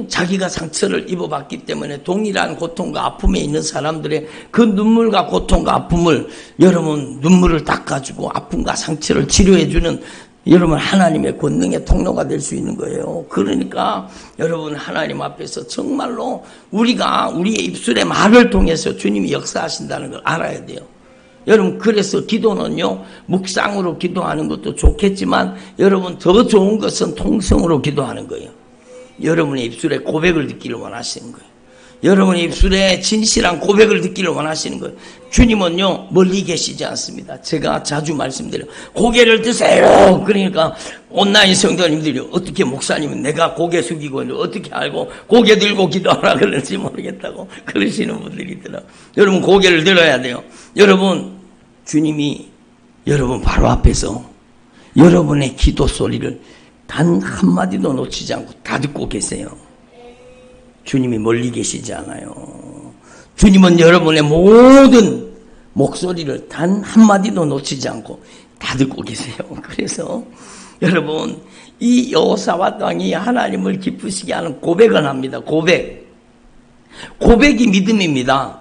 자기가 상처를 입어봤기 때문에 동일한 고통과 아픔에 있는 사람들의 그 눈물과 고통과 아픔을 여러분 눈물을 닦아주고 아픔과 상처를 치료해주는 여러분 하나님의 권능의 통로가 될 수 있는 거예요. 그러니까 여러분 하나님 앞에서 정말로 우리가 우리의 입술의 말을 통해서 주님이 역사하신다는 걸 알아야 돼요. 여러분 그래서 기도는요 묵상으로 기도하는 것도 좋겠지만 여러분 더 좋은 것은 통성으로 기도하는 거예요. 여러분의 입술에 고백을 듣기를 원하시는 거예요. 여러분의 입술에 진실한 고백을 듣기를 원하시는 거예요. 주님은요 멀리 계시지 않습니다. 제가 자주 말씀드려요. 고개를 드세요. 그러니까 온라인 성도님들이 어떻게 목사님은 내가 고개 숙이고 있는데 어떻게 알고 고개 들고 기도하라 그러는지 모르겠다고 그러시는 분들이 있더라고요. 여러분 고개를 들어야 돼요. 여러분 주님이 여러분 바로 앞에서 여러분의 기도 소리를 단 한마디도 놓치지 않고 다 듣고 계세요. 주님이 멀리 계시지 않아요. 주님은 여러분의 모든 목소리를 단 한마디도 놓치지 않고 다 듣고 계세요. 그래서 여러분, 이 여호사밧 왕이 하나님을 기쁘시게 하는 고백을 합니다. 고백이 믿음입니다.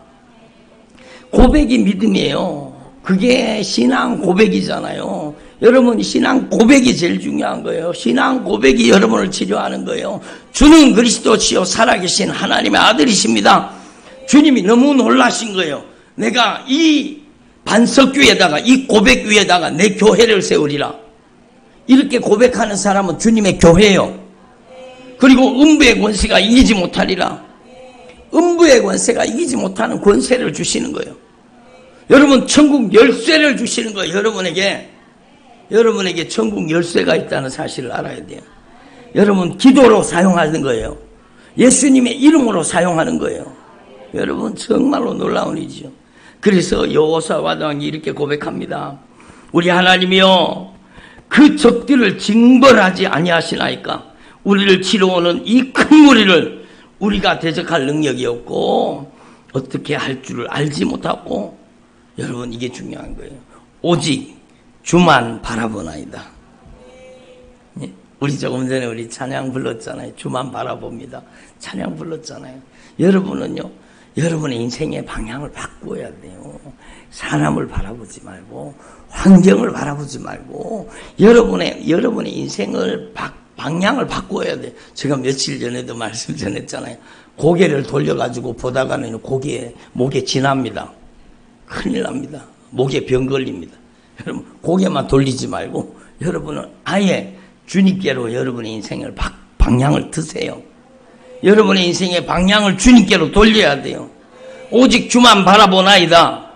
고백이 믿음이에요. 그게 신앙 고백이잖아요. 여러분, 신앙 고백이 제일 중요한 거예요. 신앙 고백이 여러분을 치료하는 거예요. 주는 그리스도시요 살아계신 하나님의 아들이십니다. 주님이 너무 놀라신 거예요. 내가 이 반석 위에다가, 이 고백 위에다가 내 교회를 세우리라. 이렇게 고백하는 사람은 주님의 교회예요. 그리고 음부의 권세가 이기지 못하리라. 음부의 권세가 이기지 못하는 권세를 주시는 거예요. 여러분, 천국 열쇠를 주시는 거예요. 여러분에게 천국 열쇠가 있다는 사실을 알아야 돼요. 여러분, 기도로 사용하는 거예요. 예수님의 이름으로 사용하는 거예요. 여러분, 정말로 놀라운 일이죠. 그래서 여호사밧 왕이 이렇게 고백합니다. 우리 하나님이여, 그 적들을 징벌하지 아니하시나이까. 우리를 치러오는 이 큰 무리를 우리가 대적할 능력이 없고 어떻게 할 줄을 알지 못하고. 여러분, 이게 중요한 거예요. 오직 주만 바라보나이다. 우리 조금 전에 우리 찬양 불렀잖아요. 주만 바라봅니다. 찬양 불렀잖아요. 여러분은요, 여러분의 인생의 방향을 바꿔야 돼요. 사람을 바라보지 말고, 환경을 바라보지 말고, 여러분의 인생을 방향을 바꿔야 돼요. 제가 며칠 전에도 말씀 전했잖아요. 고개를 돌려가지고 보다가는 목에 지납니다. 큰일 납니다. 목에 병 걸립니다. 여러분, 고개만 돌리지 말고, 여러분은 아예 주님께로 여러분의 인생을 방향을 드세요. 여러분의 인생의 방향을 주님께로 돌려야 돼요. 오직 주만 바라보나이다.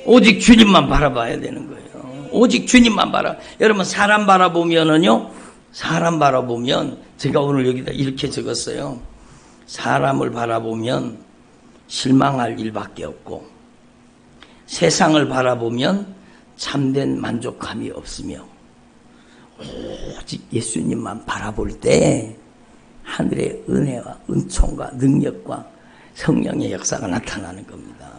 오직 주님만 바라봐야 되는 거예요. 오직 주님만 여러분, 사람 바라보면 제가 오늘 여기다 이렇게 적었어요. 사람을 바라보면 실망할 일밖에 없고, 세상을 바라보면 참된 만족감이 없으며, 오직 예수님만 바라볼 때 하늘의 은혜와 은총과 능력과 성령의 역사가 나타나는 겁니다.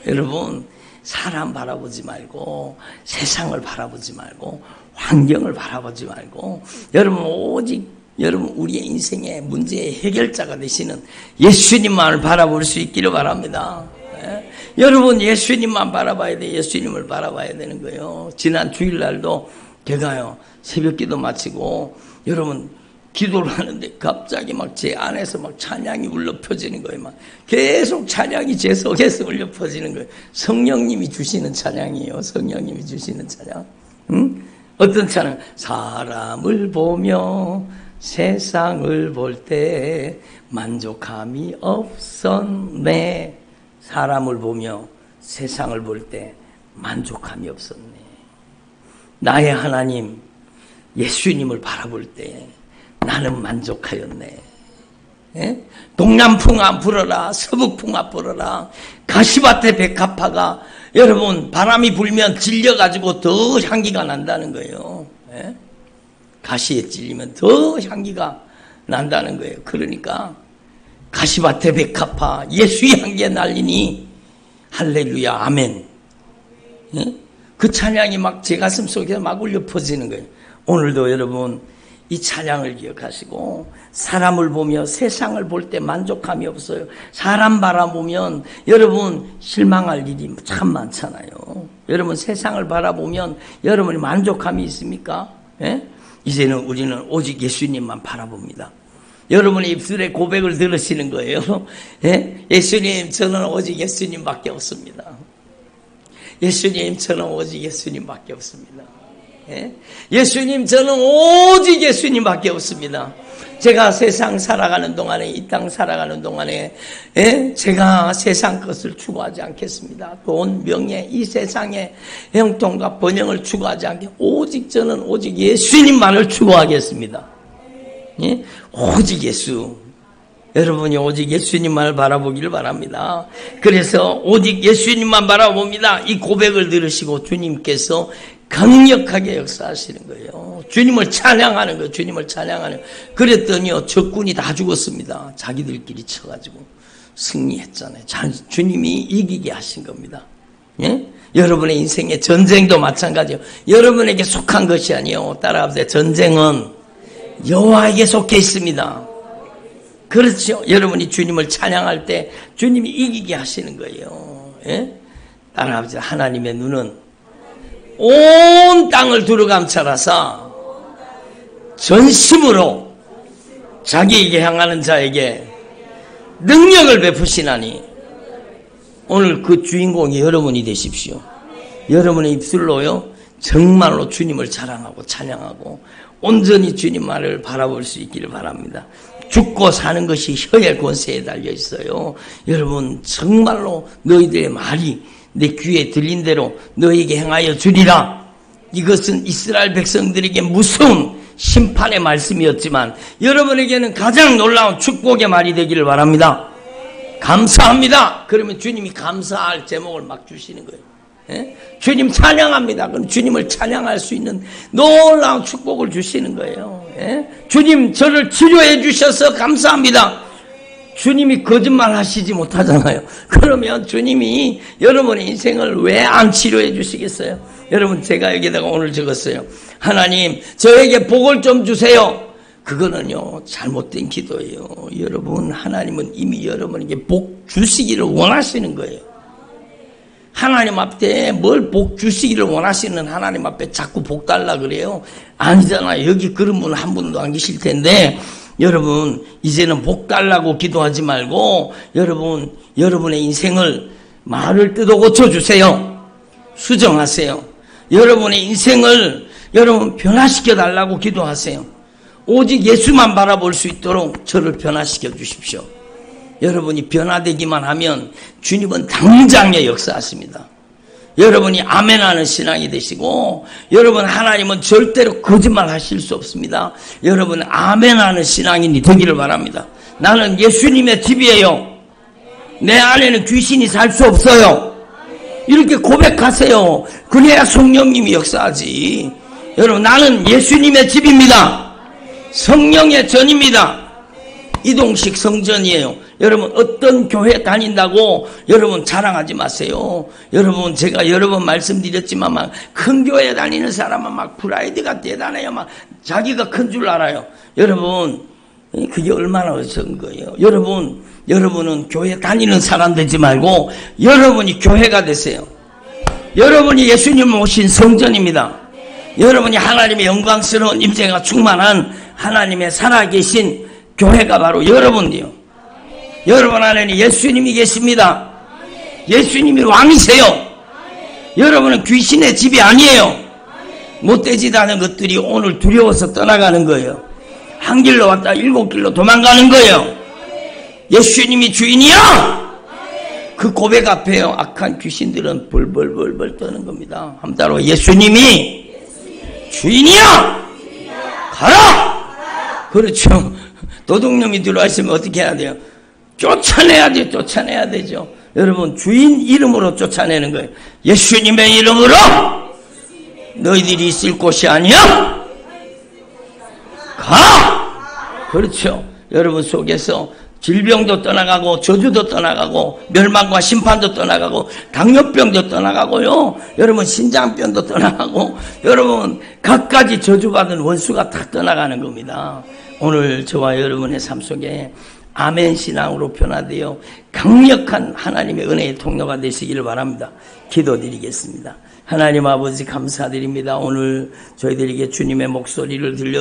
여러분, 사람 바라보지 말고, 세상을 바라보지 말고, 환경을 바라보지 말고, 여러분, 오직 우리의 인생의 문제의 해결자가 되시는 예수님만을 바라볼 수 있기를 바랍니다. 여러분, 예수님만 바라봐야 돼. 예수님을 바라봐야 되는 거예요. 지난 주일날도 제가요, 새벽기도 마치고 여러분 기도를 하는데 갑자기 막 제 안에서 막 찬양이 울려 퍼지는 거예요. 막 계속 찬양이 제 속에서 울려 퍼지는 거예요. 성령님이 주시는 찬양이에요. 성령님이 주시는 찬양. 어떤 찬양? 사람을 보며 세상을 볼 때 만족함이 없었네. 사람을 보며 세상을 볼 때 만족함이 없었네. 나의 하나님 예수님을 바라볼 때 나는 만족하였네. 예? 동남풍아 불어라, 서북풍아 불어라. 가시밭의 백합화가 여러분 바람이 불면 질려가지고 더 향기가 난다는 거예요. 예? 가시에 찔리면 더 향기가 난다는 거예요. 그러니까 가시밭의 백합화 예수의 향기에 날리니 할렐루야 아멘. 예? 그 찬양이 막 제 가슴 속에서 막 울려 퍼지는 거예요. 오늘도 여러분 이 찬양을 기억하시고, 사람을 보며 세상을 볼 때 만족함이 없어요. 사람 바라보면 여러분 실망할 일이 참 많잖아요. 여러분 세상을 바라보면 여러분이 만족함이 있습니까? 예? 이제는 우리는 오직 예수님만 바라봅니다. 여러분의 입술에 고백을 들으시는 거예요. 예? 예수님, 저는 오직 예수님밖에 없습니다. 예수님, 저는 오직 예수님밖에 없습니다. 예? 예수님, 저는 오직 예수님밖에 없습니다. 제가 세상 살아가는 동안에, 이 땅 살아가는 동안에, 예? 제가 세상 것을 추구하지 않겠습니다. 돈, 명예, 이 세상의 형통과 번영을 추구하지 않게, 오직 저는 오직 예수님만을 추구하겠습니다. 예? 오직 예수. 여러분이 오직 예수님만을 바라보기를 바랍니다. 그래서 오직 예수님만 바라봅니다. 이 고백을 들으시고 주님께서 강력하게 역사하시는 거예요. 주님을 찬양하는 거예요. 주님을 찬양하는 거예요. 그랬더니요, 적군이 다 죽었습니다. 자기들끼리 쳐가지고 승리했잖아요. 주님이 이기게 하신 겁니다. 예? 여러분의 인생의 전쟁도 마찬가지요. 여러분에게 속한 것이 아니요. 따라하세요. 전쟁은 여호와에게 속해 있습니다. 그렇죠. 여러분이 주님을 찬양할 때 주님이 이기게 하시는 거예요. 예? 따라하세요. 하나님의 눈은 온 땅을 두루감찰하사 전심으로 자기에게 향하는 자에게 능력을 베푸시나니 오늘 그 주인공이 여러분이 되십시오. 여러분의 입술로요 정말로 주님을 자랑하고 찬양하고 온전히 주님만을 바라볼 수 있기를 바랍니다. 죽고 사는 것이 혀의 권세에 달려 있어요. 여러분 정말로 너희들의 말이 내 귀에 들린 대로 너희에게 행하여 주리라. 이것은 이스라엘 백성들에게 무서운 심판의 말씀이었지만 여러분에게는 가장 놀라운 축복의 말이 되기를 바랍니다. 감사합니다. 그러면 주님이 감사할 제목을 막 주시는 거예요. 예? 주님 찬양합니다. 그럼 주님을 찬양할 수 있는 놀라운 축복을 주시는 거예요. 예? 주님 저를 치료해 주셔서 감사합니다. 주님이 거짓말 하시지 못하잖아요. 그러면 주님이 여러분의 인생을 왜 안 치료해 주시겠어요? 여러분 제가 여기다가 오늘 적었어요. 하나님 저에게 복을 좀 주세요. 그거는요 잘못된 기도예요. 여러분 하나님은 이미 여러분에게 복 주시기를 원하시는 거예요. 하나님 앞에 뭘 복 주시기를 원하시는 하나님 앞에 자꾸 복 달라 그래요? 아니잖아요. 여기 그런 분 한 분도 안 계실 텐데 여러분 이제는 복 달라고 기도하지 말고 여러분의 인생을 말을 뜯어 고쳐주세요. 수정하세요. 여러분의 인생을 여러분 변화시켜 달라고 기도하세요. 오직 예수만 바라볼 수 있도록 저를 변화시켜 주십시오. 여러분이 변화되기만 하면 주님은 당장에 역사하십니다. 여러분이 아멘하는 신앙이 되시고 여러분 하나님은 절대로 거짓말 하실 수 없습니다. 여러분 아멘하는 신앙인이 되기를 바랍니다. 나는 예수님의 집이에요. 내 안에는 귀신이 살 수 없어요. 이렇게 고백하세요. 그래야 성령님이 역사하지. 여러분 나는 예수님의 집입니다. 성령의 전입니다. 이동식 성전이에요. 여러분 어떤 교회 다닌다고 여러분 자랑하지 마세요. 여러분 제가 여러 번 말씀드렸지만 막 큰 교회 다니는 사람은 막 프라이드가 대단해요. 막 자기가 큰 줄 알아요. 여러분 그게 얼마나 어려운 거예요. 여러분은 교회 다니는 사람 되지 말고 여러분이 교회가 되세요. 여러분이 예수님 오신 성전입니다. 여러분이 하나님의 영광스러운 임재가 충만한 하나님의 살아계신 교회가 바로 여러분이요. 여러분 안에는 예수님이 계십니다. 예수님이 왕이세요. 여러분은 귀신의 집이 아니에요. 못되지도 않은 것들이 오늘 두려워서 떠나가는 거예요. 한 길로 왔다 7길로 도망가는 거예요. 예수님이 주인이야. 그 고백 앞에요 악한 귀신들은 벌벌벌벌 떠는 겁니다. 한 따로 예수님이 주인이야. 가라. 그렇죠. 도둑놈이 들어와 있으면 어떻게 해야 돼요? 쫓아내야 되죠. 여러분 주인 이름으로 쫓아내는 거예요. 예수님의 이름으로 너희들이 있을 곳이 아니야. 가. 그렇죠. 여러분 속에서 질병도 떠나가고 저주도 떠나가고 멸망과 심판도 떠나가고 당뇨병도 떠나가고요. 여러분 신장병도 떠나가고 여러분 갖가지 저주받은 원수가 다 떠나가는 겁니다. 오늘 저와 여러분의 삶 속에 아멘 신앙으로 변화되어 강력한 하나님의 은혜의 통로가 되시기를 바랍니다. 기도드리겠습니다. 하나님 아버지 감사드립니다. 오늘 저희들에게 주님의 목소리를 들려